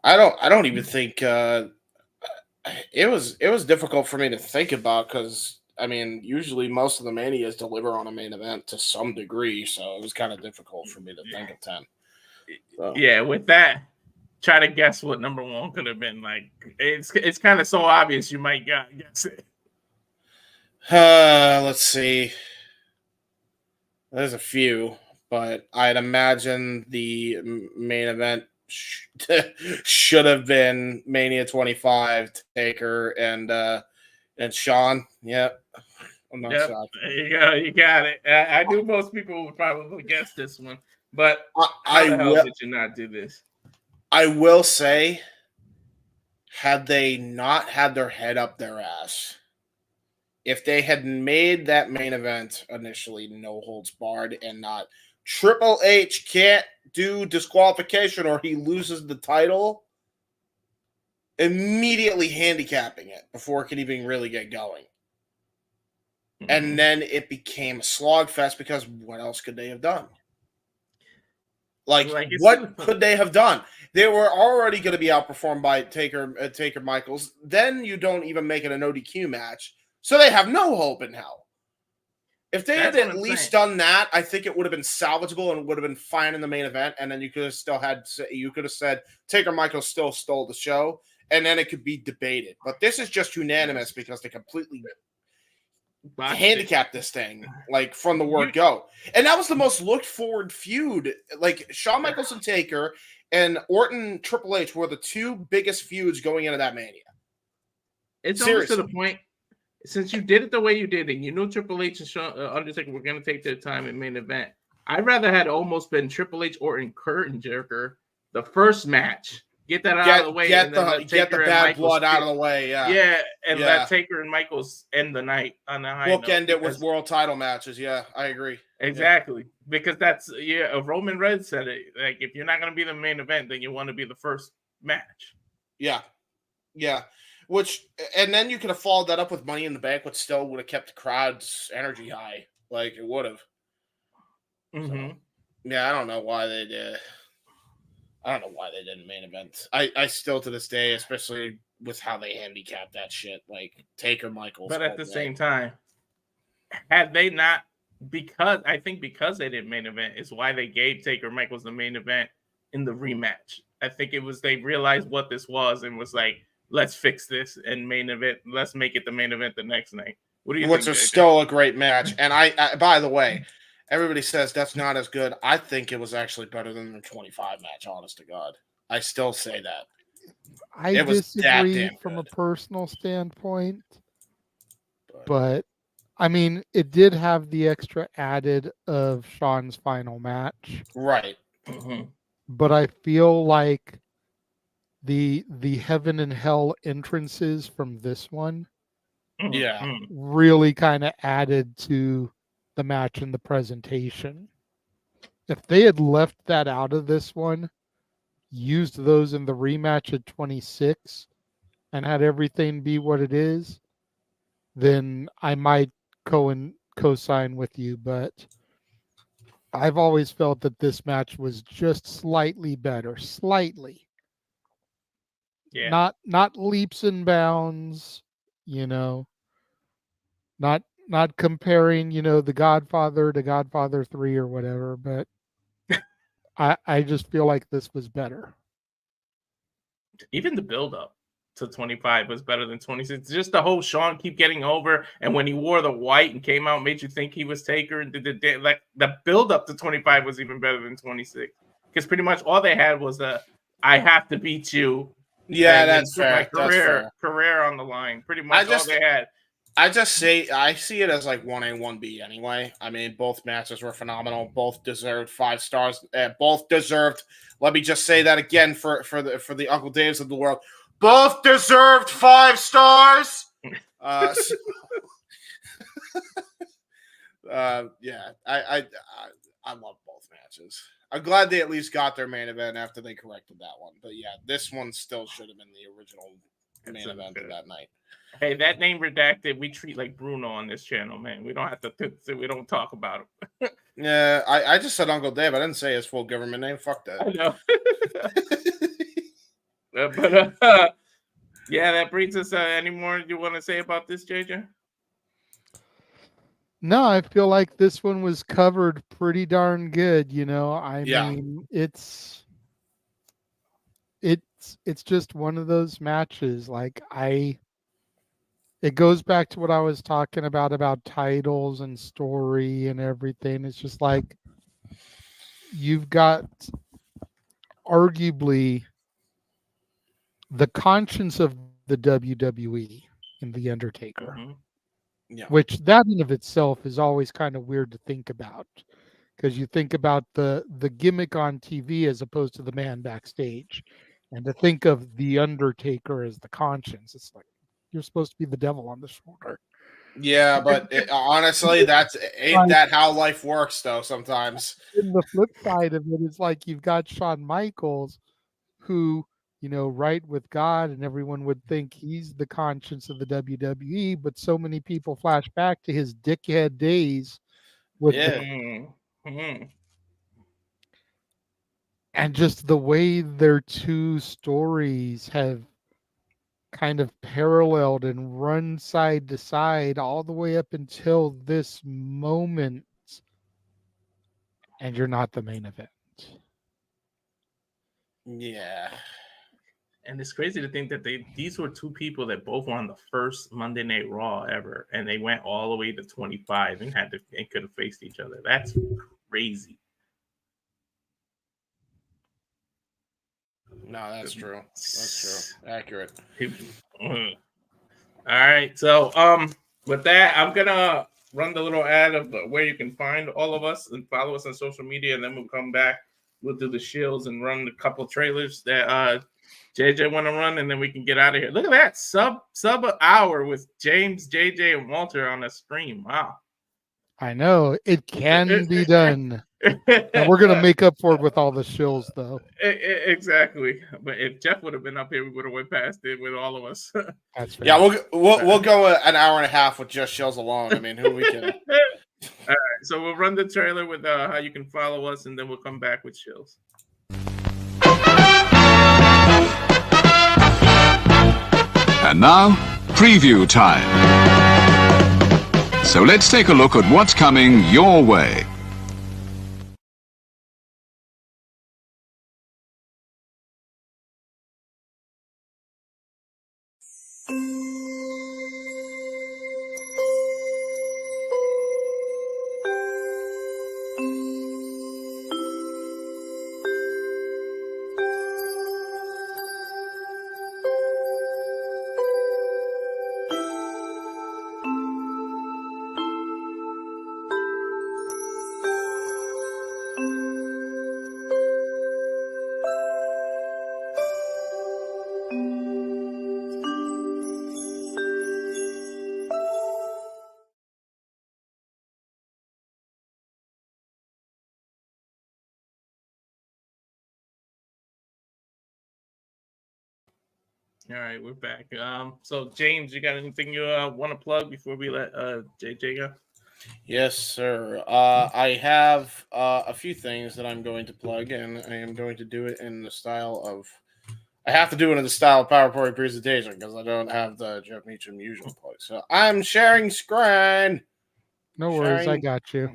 I don't even think it was difficult for me to think about, because I mean, usually most of the Manias deliver on a main event to some degree, so it was kind of difficult for me to think of 10. So. Yeah, with that, try to guess what number one could have been. Like, it's kind of so obvious you might guess it. Let's see. There's a few, but I'd imagine the main event should have been Mania 25, Taker and Shawn. Yep. I'm not shocked. There you go. You got it. I knew most people would probably guess this one, but how the hell did you not do this? I will say, had they not had their head up their ass, if they had made that main event initially no holds barred and not Triple H can't do disqualification or he loses the title, immediately handicapping it before it could even really get going. Mm-hmm. And then it became a slogfest because what else could they have done? Like, what could they have done? They were already going to be outperformed by Taker Michaels. Then you don't even make it an ODQ match, so they have no hope in hell. If they had at least done that, I think it would have been salvageable and would have been fine in the main event. And then you could have said Taker Michaels still stole the show, and then it could be debated. But this is just unanimous because they completely handicapped this thing, like, from the word go. And that was the most looked forward feud. Like, Shawn Michaels and Taker and Orton Triple H were the two biggest feuds going into that Mania. It's almost to the point. Since you did it the way you did, and you knew Triple H and Undertaker were going to take their time in main event, I'd rather had almost been Triple H Orton curtain jerker the first match. Get that out of the way. Get the bad blood out of the way. Yeah. Let Taker and Michaels end the night on the high note. Bookend it with world title matches. Yeah, I agree. Exactly. Yeah. Because that's, Roman Reigns said it. Like, if you're not going to be the main event, then you want to be the first match. Yeah. Yeah. And then you could have followed that up with Money in the Bank, which still would have kept the crowd's energy high. Like, it would have. Mm-hmm. So, yeah, I don't know why they did. I don't know why they didn't main event. I still, to this day, especially with how they handicapped that shit, like Taker Michaels. But at the same time, had they not, because they didn't main event is why they gave Taker Michaels the main event in the rematch. I think it was they realized what this was and was like, let's fix this and main event. Let's make it the main event the next night. What do you think? Which is still a great match. And I by the way, everybody says that's not as good. I think it was actually better than the 25 match, honest to God. I still say that. I disagree from a personal standpoint. But, I mean, it did have the extra added of Shawn's final match. Right. Mm-hmm. But I feel like the heaven and hell entrances from this one really kind of added to the match and the presentation. If they had left that out of this one, used those in the rematch at 26 and had everything be what it is, then I might co-sign with you, but I've always felt that this match was just slightly better. Slightly. Yeah. Not leaps and bounds, not comparing, The Godfather to Godfather 3 or whatever, but I just feel like this was better. Even the build up to 25 was better than 26. Just the whole Shawn keep getting over, and when he wore the white and came out, made you think he was Taker, and the build up to 25 was even better than 26 because pretty much all they had was I have to beat you. Yeah, that's fair. My career on the line. Pretty much all they had. I see it as like 1A, 1B anyway. I mean, both matches were phenomenal. Both deserved 5 stars. Both deserved. Let me just say that again for the Uncle Daves of the world. Both deserved 5 stars. Yeah, I love both matches. I'm glad they at least got their main event after they corrected that one. But yeah, this one still should have been the original main event of that night. Hey, that name redacted. We treat like Bruno on this channel, man. We don't have to. We don't talk about him. Yeah, I just said Uncle Dave. I didn't say his full government name. Fuck that. I know. Yeah, that brings us. Any more you want to say about this, JJ? No, I feel like this one was covered pretty darn good. I mean, it's just one of those matches. Like it goes back to what I was talking about titles and story and everything. It's just like you've got arguably the conscience of the WWE in The Undertaker. Mm-hmm. Yeah. Which that in of itself is always kind of weird to think about, because you think about the gimmick on TV as opposed to the man backstage, and to think of The Undertaker as the conscience, it's like you're supposed to be the devil on the shoulder. Yeah, but honestly, ain't that how life works, though, sometimes. And the flip side of it is like you've got Shawn Michaels, who, right with God, and everyone would think he's the conscience of the WWE, but so many people flash back to his dickhead days with And just the way their two stories have kind of paralleled and run side to side all the way up until this moment, and you're not the main event. Yeah. And it's crazy to think that these were two people that both won the first Monday Night Raw ever, and they went all the way to 25 and could have faced each other. That's crazy. No, that's true. That's true. Accurate. All right. So with that, I'm gonna run the little ad of where you can find all of us and follow us on social media, and then we'll come back. We'll do the shields and run a couple trailers that JJ want to run, and then we can get out of here. Look at that sub an hour with James, JJ, and Walter on a stream. Wow. I know it can be done, and we're gonna make up for it with all the shills, though. Exactly. But if Jeff would have been up here, we would have went past it with all of us. That's fair. Yeah, we'll go an hour and a half with just shells alone. I mean, who we can. All right, so we'll run the trailer with how you can follow us, and then we'll come back with shills. And now, preview time. So let's take a look at what's coming your way. All right, we're back. So James, you got anything you want to plug before we let JJ go? Yes, sir. I have a few things that I'm going to plug, and I am going to do it in the style of. I have to do it in the style of PowerPoint presentation because I don't have the Jeff Meacham usual plug. So I'm sharing screen. No worries, I got you.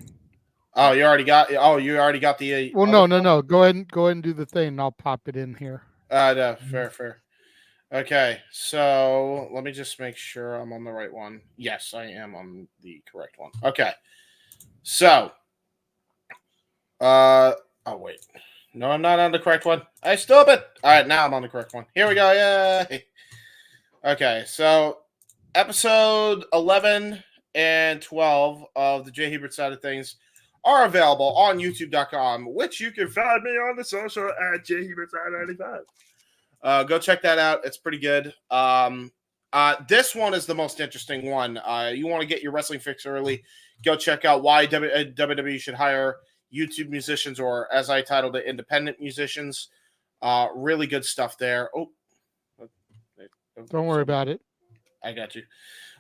Oh, you already got. Oh, you already got the. Well, no. Go ahead and do the thing. And I'll pop it in here. No, fair. Okay, so let me just make sure I'm on the right one. Yes, I am on the correct one. Okay, so, oh wait, no, I'm not on the correct one. I stupid. All right, now I'm on the correct one. Here we go. Yay. Okay, so episode 11 and 12 of the Jay Hebert side of things are available on YouTube.com, which you can find me on the social at Jay Hebert side 95. Go check that out. It's pretty good. This one is the most interesting one. You want to get your wrestling fix early, go check out why WWE should hire YouTube musicians, or as I titled it, independent musicians. Really good stuff there. Don't worry about it. I got you.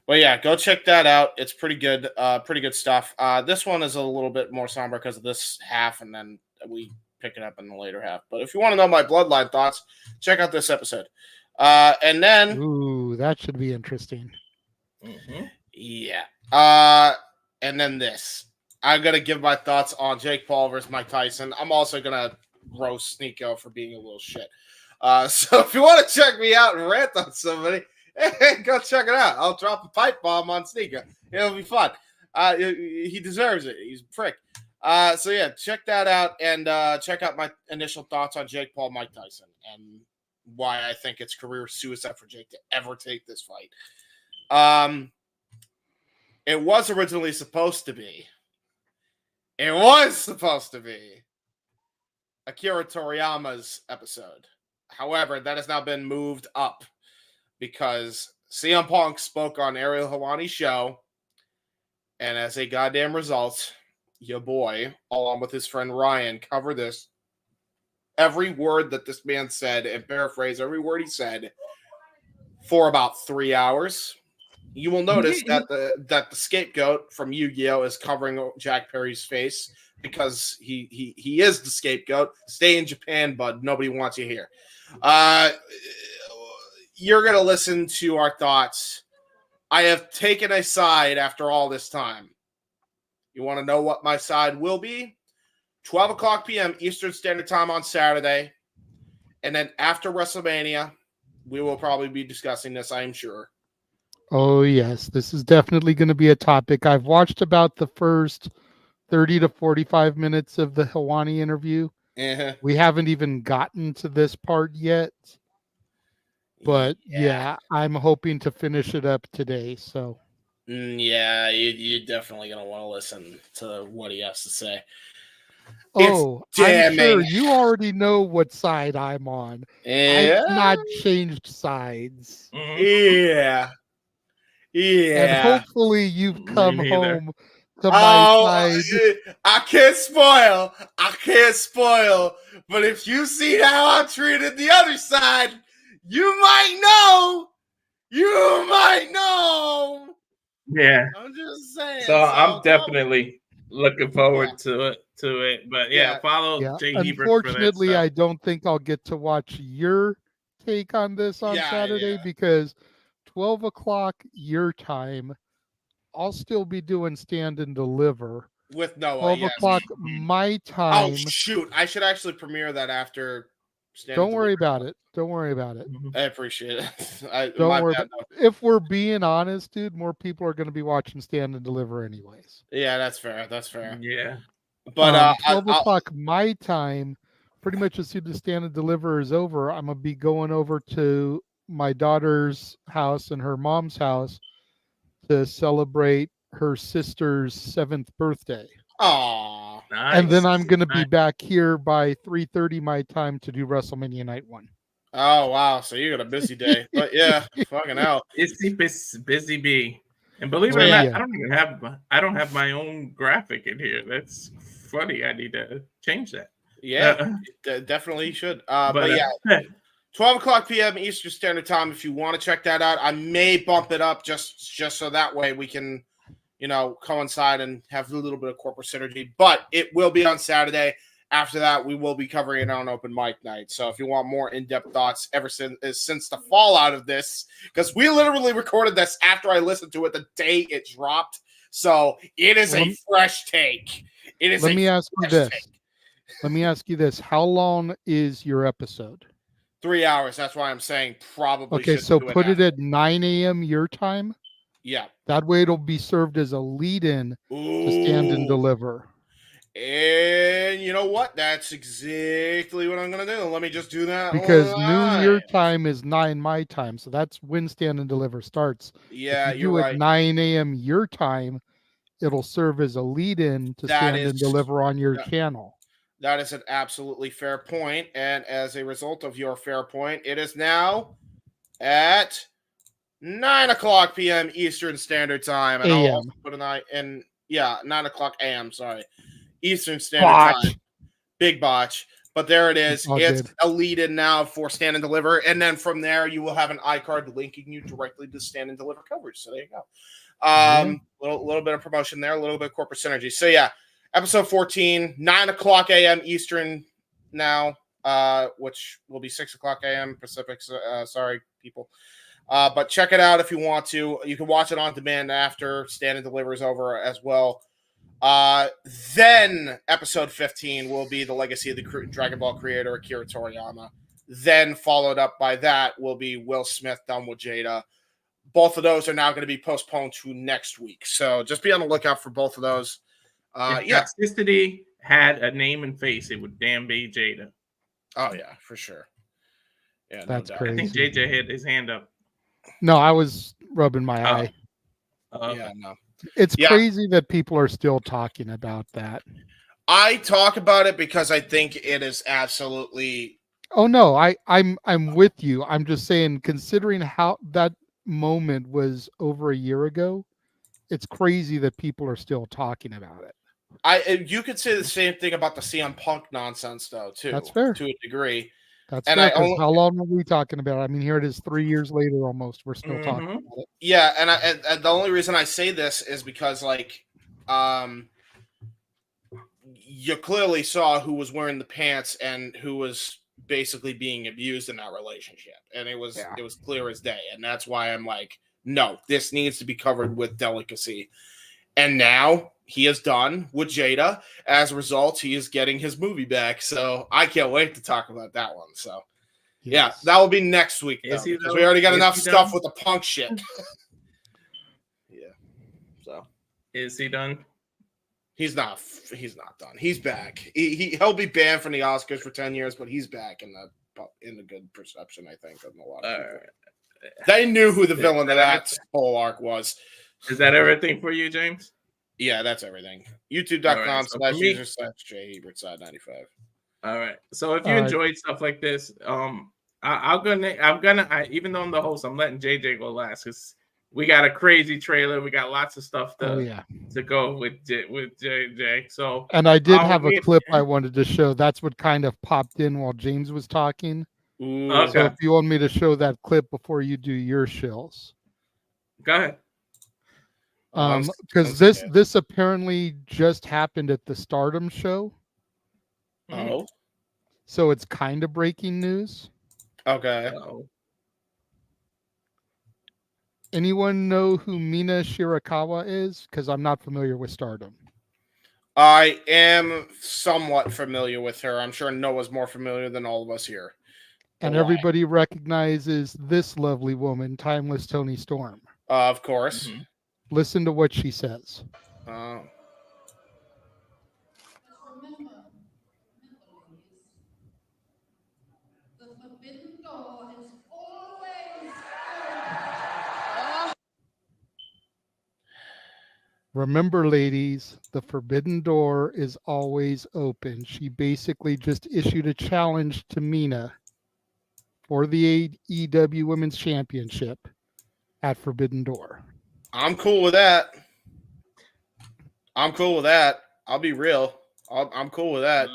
But yeah, go check that out. It's pretty good. Pretty good stuff. This one is a little bit more somber because of this half, and then we pick it up in the later half. But if you want to know my bloodline thoughts, check out this episode. And then, ooh, that should be interesting. Mm-hmm. Yeah. And then this. I'm gonna give my thoughts on Jake Paul versus Mike Tyson. I'm also gonna roast Sneeko for being a little shit. So if you want to check me out and rant on somebody, hey, go check it out. I'll drop a pipe bomb on Sneeko. It'll be fun. He deserves it. He's a prick. So yeah, check that out, and check out my initial thoughts on Jake Paul, Mike Tyson, and why I think it's career suicide for Jake to ever take this fight. It was originally supposed to be. It was supposed to be Akira Toriyama's episode. However, that has now been moved up because CM Punk spoke on Ariel Helwani's show, and as a goddamn result, your boy, along with his friend Ryan, cover this. Every word that this man said, and paraphrase every word he said, for about 3 hours. you will notice that the scapegoat from Yu-Gi-Oh is covering Jack Perry's face because he is the scapegoat. Stay in Japan, bud. Nobody wants you here. You're gonna listen to our thoughts. I have taken a side after all this time. You want to know what my side will be? 12 o'clock p.m. Eastern Standard Time on Saturday. And then after WrestleMania, we will probably be discussing this, I am sure. Oh, yes. This is definitely going to be a topic. I've watched about the first 30 to 45 minutes of the Helwani interview. Uh-huh. We haven't even gotten to this part yet. But yeah, I'm hoping to finish it up today. So yeah, you're definitely going to want to listen to what he has to say. I'm damning. sure you already know what side I'm on. Yeah. I've not changed sides. Yeah. Yeah. And hopefully you've come home to my side. I can't spoil. But if you see how I'm treated the other side, you might know. Yeah. I'm just saying. So I'm definitely looking forward to it. But follow Jay Hebert for that Unfortunately, stuff. I don't think I'll get to watch your take on this on Saturday because 12 o'clock your time, I'll still be doing Stand and Deliver. With Noah, 12 o'clock my time. Oh, shoot. I should actually premiere that after Stand Don't worry about it. Don't worry about it. I appreciate it. Don't worry about it. If we're being honest, dude, more people are going to be watching Stand and Deliver anyways. Yeah, that's fair. Yeah. But 12 o'clock my time, pretty much as soon as Stand and Deliver is over, I'm going to be going over to my daughter's house and her mom's house to celebrate her sister's 7th birthday. Aww. Nice. And then I'm going to be back here by 3:30 my time to do WrestleMania Night 1. Oh, wow. So you got a busy day. But yeah, fucking hell. Busy bee. And believe it or not, I don't have my own graphic in here. That's funny. I need to change that. Yeah, definitely should. But yeah, 12 o'clock p.m. Eastern Standard Time. If you want to check that out, I may bump it up just so that way we can, coincide and have a little bit of corporate synergy. But it will be on Saturday. After that, we will be covering it on open mic night. So if you want more in-depth thoughts since the fallout of this, because we literally recorded this after I listened to it the day it dropped. So it is a fresh take. It is. Let me ask you this. How long is your episode? 3 hours. That's why I'm saying probably. Okay, so put it at 9 a.m. your time. Yeah. That way it'll be served as a lead-in to Stand and Deliver. And you know what? That's exactly what I'm going to do. Let me just do that. Because noon your time is 9 my time. So that's when Stand and Deliver starts. Yeah, if you do at 9 a.m. your time, it'll serve as a lead-in to Stand and Deliver on your channel. That is an absolutely fair point. And as a result of your fair point, it is now at 9 o'clock p.m. Eastern Standard Time. And I'll also put an eye in, 9 o'clock a.m. Sorry. Eastern Standard Time. Big botch. But there it is. It's a lead-in now for Stand and Deliver. And then from there, you will have an iCard linking you directly to Stand and Deliver coverage. So there you go. Little bit of promotion there, a little bit of corporate synergy. So yeah, episode 14, 9 o'clock a.m. Eastern now, which will be 6 o'clock a.m. Pacific. Sorry, people. But check it out if you want to. You can watch it on demand after Stand and Deliver is over as well. Then episode 15 will be the legacy of the Dragon Ball creator Akira Toriyama. Then followed up by that will be Will Smith done with Jada. Both of those are now going to be postponed to next week. So just be on the lookout for both of those. If toxicity had a name and face, it would damn be Jada. Oh yeah, for sure. Yeah, that's crazy. I think JJ had his hand up. No, I was rubbing my eye. Yeah, no. It's crazy that people are still talking about that. I talk about it because I think it is absolutely. Oh no, I'm with you. I'm just saying, considering how that moment was over a year ago, it's crazy that people are still talking about it. You could say the same thing about the CM Punk nonsense though, too. That's fair. To a degree. That's And fair, I 'cause only- how long are we talking about? I mean, here it is 3 years later almost. We're still talking about it. Yeah, and the only reason I say this is because, like, you clearly saw who was wearing the pants and who was basically being abused in that relationship, and it was clear as day, and that's why I'm like, no, this needs to be covered with delicacy. And now he is done with Jada. As a result, he is getting his movie back, so I can't wait to talk about that one. So yeah, that will be next week though, because we already got enough stuff with the Punk shit. Yeah. So is he done? He's not done. He's back. He'll be banned from the Oscars for 10 years, but he's back in the good perception, I think, of a lot of people. They knew who the villain of that whole arc was. Is that everything for you, James? Yeah, that's everything. YouTube.com/user/JHebertside95. All right. So if you enjoyed stuff like this, I'm gonna even though I'm the host, I'm letting JJ go last because we got a crazy trailer. We got lots of stuff to go with JJ. So, and I did have a clip I wanted to show. That's what kind of popped in while James was talking. Ooh. Okay. So if you want me to show that clip before you do your shills, go ahead. Because this apparently just happened at the Stardom show. Oh. So it's kind of breaking news. Okay. Anyone know who Mina Shirakawa is? Because I'm not familiar with Stardom. I am somewhat familiar with her. I'm sure Noah's more familiar than all of us here. And everybody recognizes this lovely woman, Timeless Toni Storm. Of course. Mm-hmm. Listen to what she says. Remember, ladies, the forbidden door is always open. Remember, ladies, the forbidden door is always open. She basically just issued a challenge to Mina for the AEW Women's Championship at Forbidden Door. I'm cool with that. I'll be real. I'm cool with that.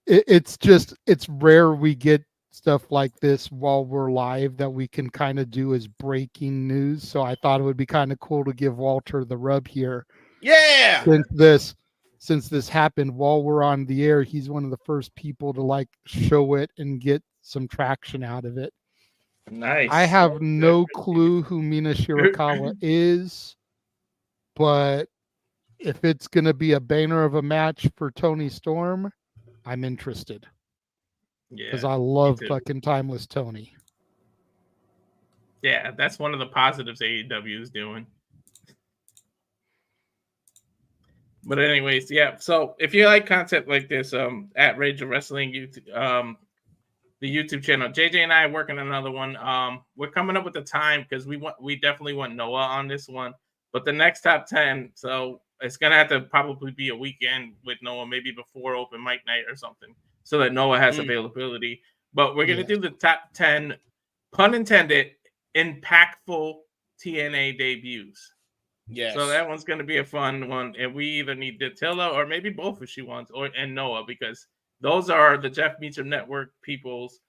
It's rare we get stuff like this while we're live that we can kind of do as breaking news. So I thought it would be kind of cool to give Walter the rub here. Yeah. Since this happened while we're on the air, he's one of the first people to like show it and get some traction out of it. Nice. I have no clue who Mina Shirakawa is, but if it's going to be a banner of a match for Toni Storm, I'm interested. Yeah. Because I love fucking Timeless Toni. Yeah, that's one of the positives AEW is doing. But anyways, yeah. So if you like content like this, at Rage of Wrestling YouTube, the YouTube channel, JJ and I are working on another one. We're coming up with the time because we definitely want Noah on this one. But the next top 10, so it's gonna have to probably be a weekend with Noah, maybe before open mic night or something, so that Noah has availability. But we're gonna do the top 10, pun intended, impactful TNA debuts. Yes. So that one's going to be a fun one, and we either need Datilla or maybe both if she wants, and Noah, because those are the Jeff Meacham Network people's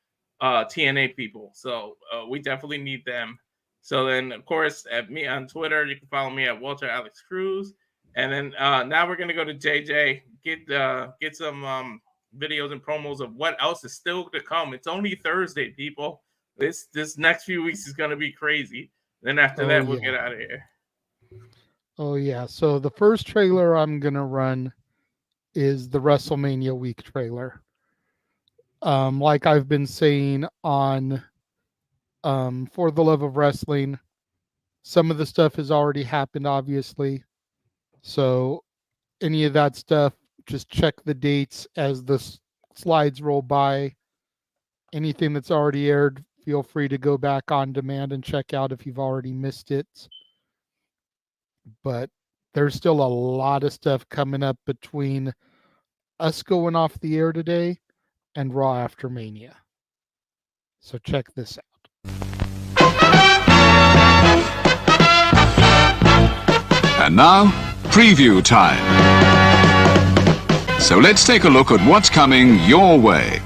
TNA people. So we definitely need them. So then, of course, at me on Twitter, you can follow me at Walter Alex Cruz, and then now we're going to go to JJ, get some videos and promos of what else is still to come. It's only Thursday, people. This next few weeks is going to be crazy. Then after that, we'll get out of here. Oh, yeah. So the first trailer I'm going to run is the WrestleMania week trailer. Like I've been saying on For the Love of Wrestling, some of the stuff has already happened, obviously. So any of that stuff, just check the dates as the slides roll by. Anything that's already aired, feel free to go back on demand and check out if you've already missed it. But there's still a lot of stuff coming up between us going off the air today and Raw After Mania. So check this out. And now, preview time. So let's take a look at what's coming your way.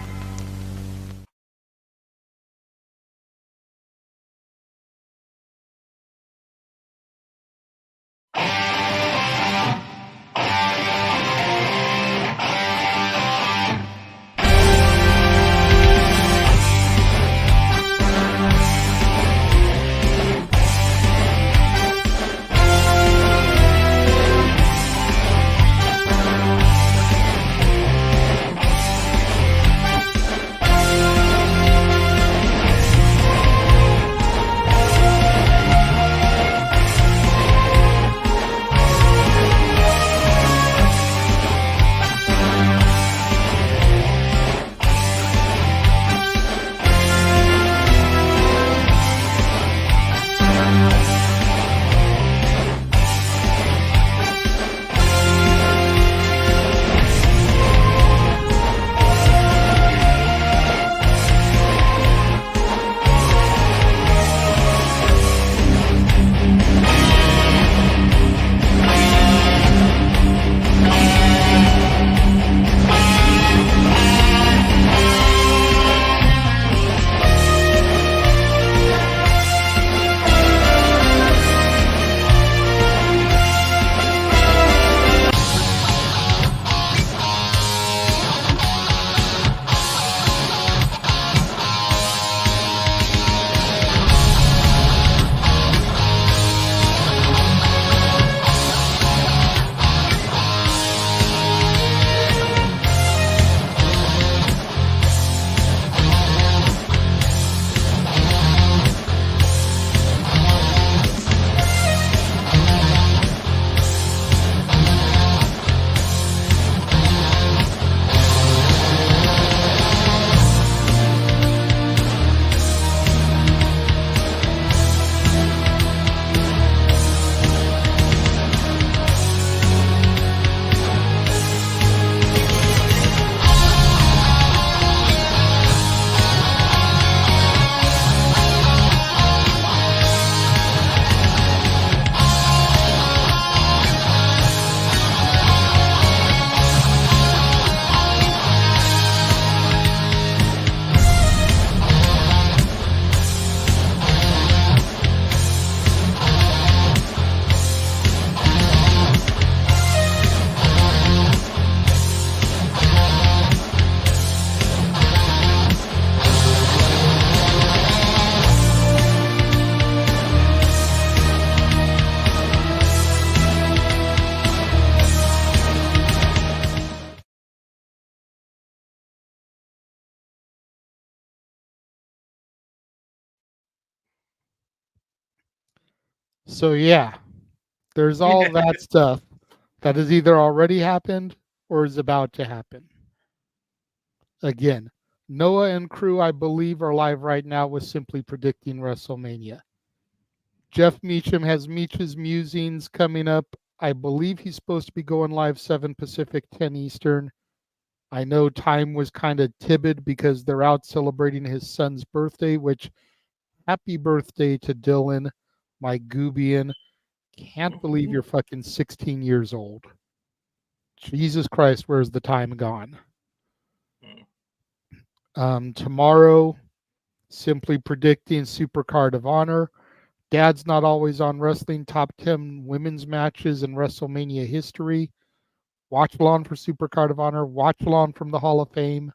So yeah, there's all that stuff that has either already happened or is about to happen. Again, Noah and crew, I believe, are live right now with simply predicting WrestleMania. Jeff Meacham has Meach's Musings coming up. I believe he's supposed to be going live 7 Pacific, 10 Eastern. I know time was kind of timid because they're out celebrating his son's birthday, which happy birthday to Dylan, my Goobian. Can't believe you're fucking 16 years old. Jesus Christ, where's the time gone? Tomorrow, simply predicting Supercard of Honor. Dad's not always on wrestling. Top 10 women's matches in WrestleMania history. Watch along for Supercard of Honor. Watch along from the Hall of Fame.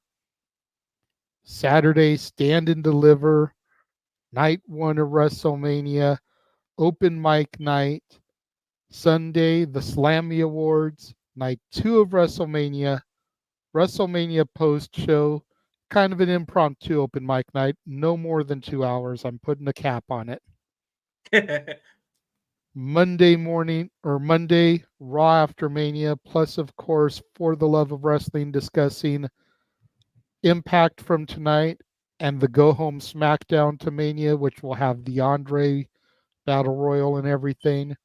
Saturday, Stand and Deliver. Night 1 of WrestleMania. Open mic night. Sunday, the Slammy Awards. Night 2 of WrestleMania. WrestleMania post show. Kind of an impromptu open mic night. No more than 2 hours. I'm putting a cap on it. Monday morning or Monday, Raw after Mania, plus, of course, For the Love of Wrestling, discussing Impact from tonight and the Go Home SmackDown to Mania, which will have the Andre Battle Royal and everything.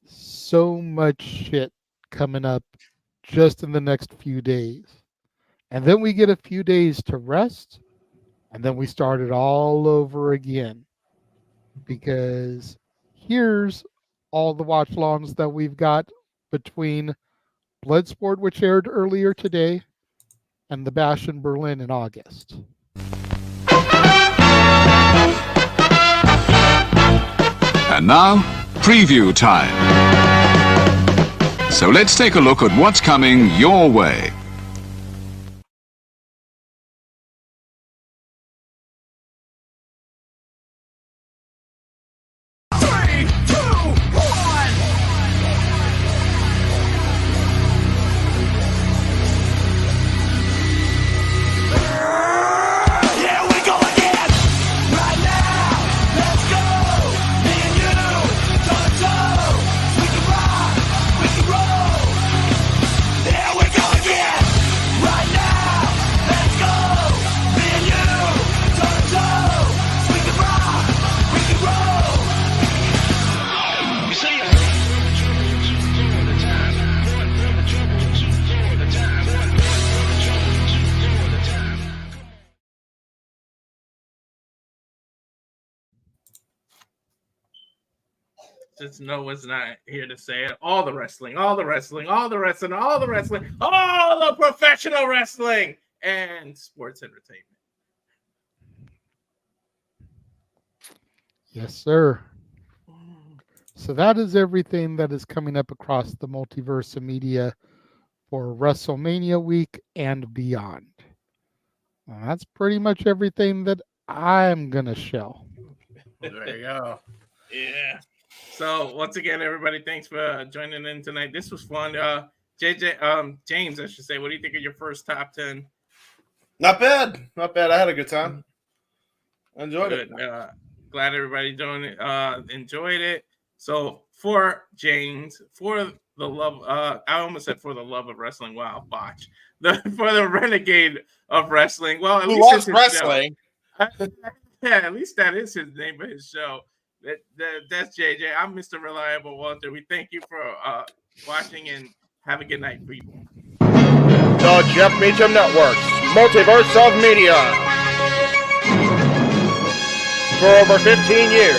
So much shit coming up just in the next few days. And then we get a few days to rest, and then we start it all over again. Because here's all the watch alongs that we've got between Bloodsport, which aired earlier today, and the Bash in Berlin in August. And now, preview time. So let's take a look at what's coming your way. Since Noah's not here to say it, all the wrestling, all the wrestling, all the wrestling, all the wrestling, all the professional wrestling and sports entertainment. Yes, sir. So that is everything that is coming up across the multiverse of media for WrestleMania week and beyond. Well, that's pretty much everything that I'm going to show. There you go. Yeah. So once again, everybody, thanks for joining in tonight. This was fun. James, I should say, what do you think of your first top 10? Not bad. Not bad. I had a good time. I enjoyed it. Glad everybody enjoyed it. So for James, for the love, I almost said for the love of wrestling. Wow, botch. For the renegade of wrestling. Well, at Who least loves wrestling? Yeah, at least that is his name of his show. That's JJ. I'm Mr. Reliable Walter. We thank you for watching and have a good night, people. The Jeff Meacham Network's Multiverse of Media. For over 15 years,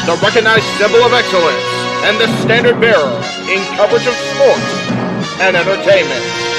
the recognized symbol of excellence and the standard bearer in coverage of sports and entertainment.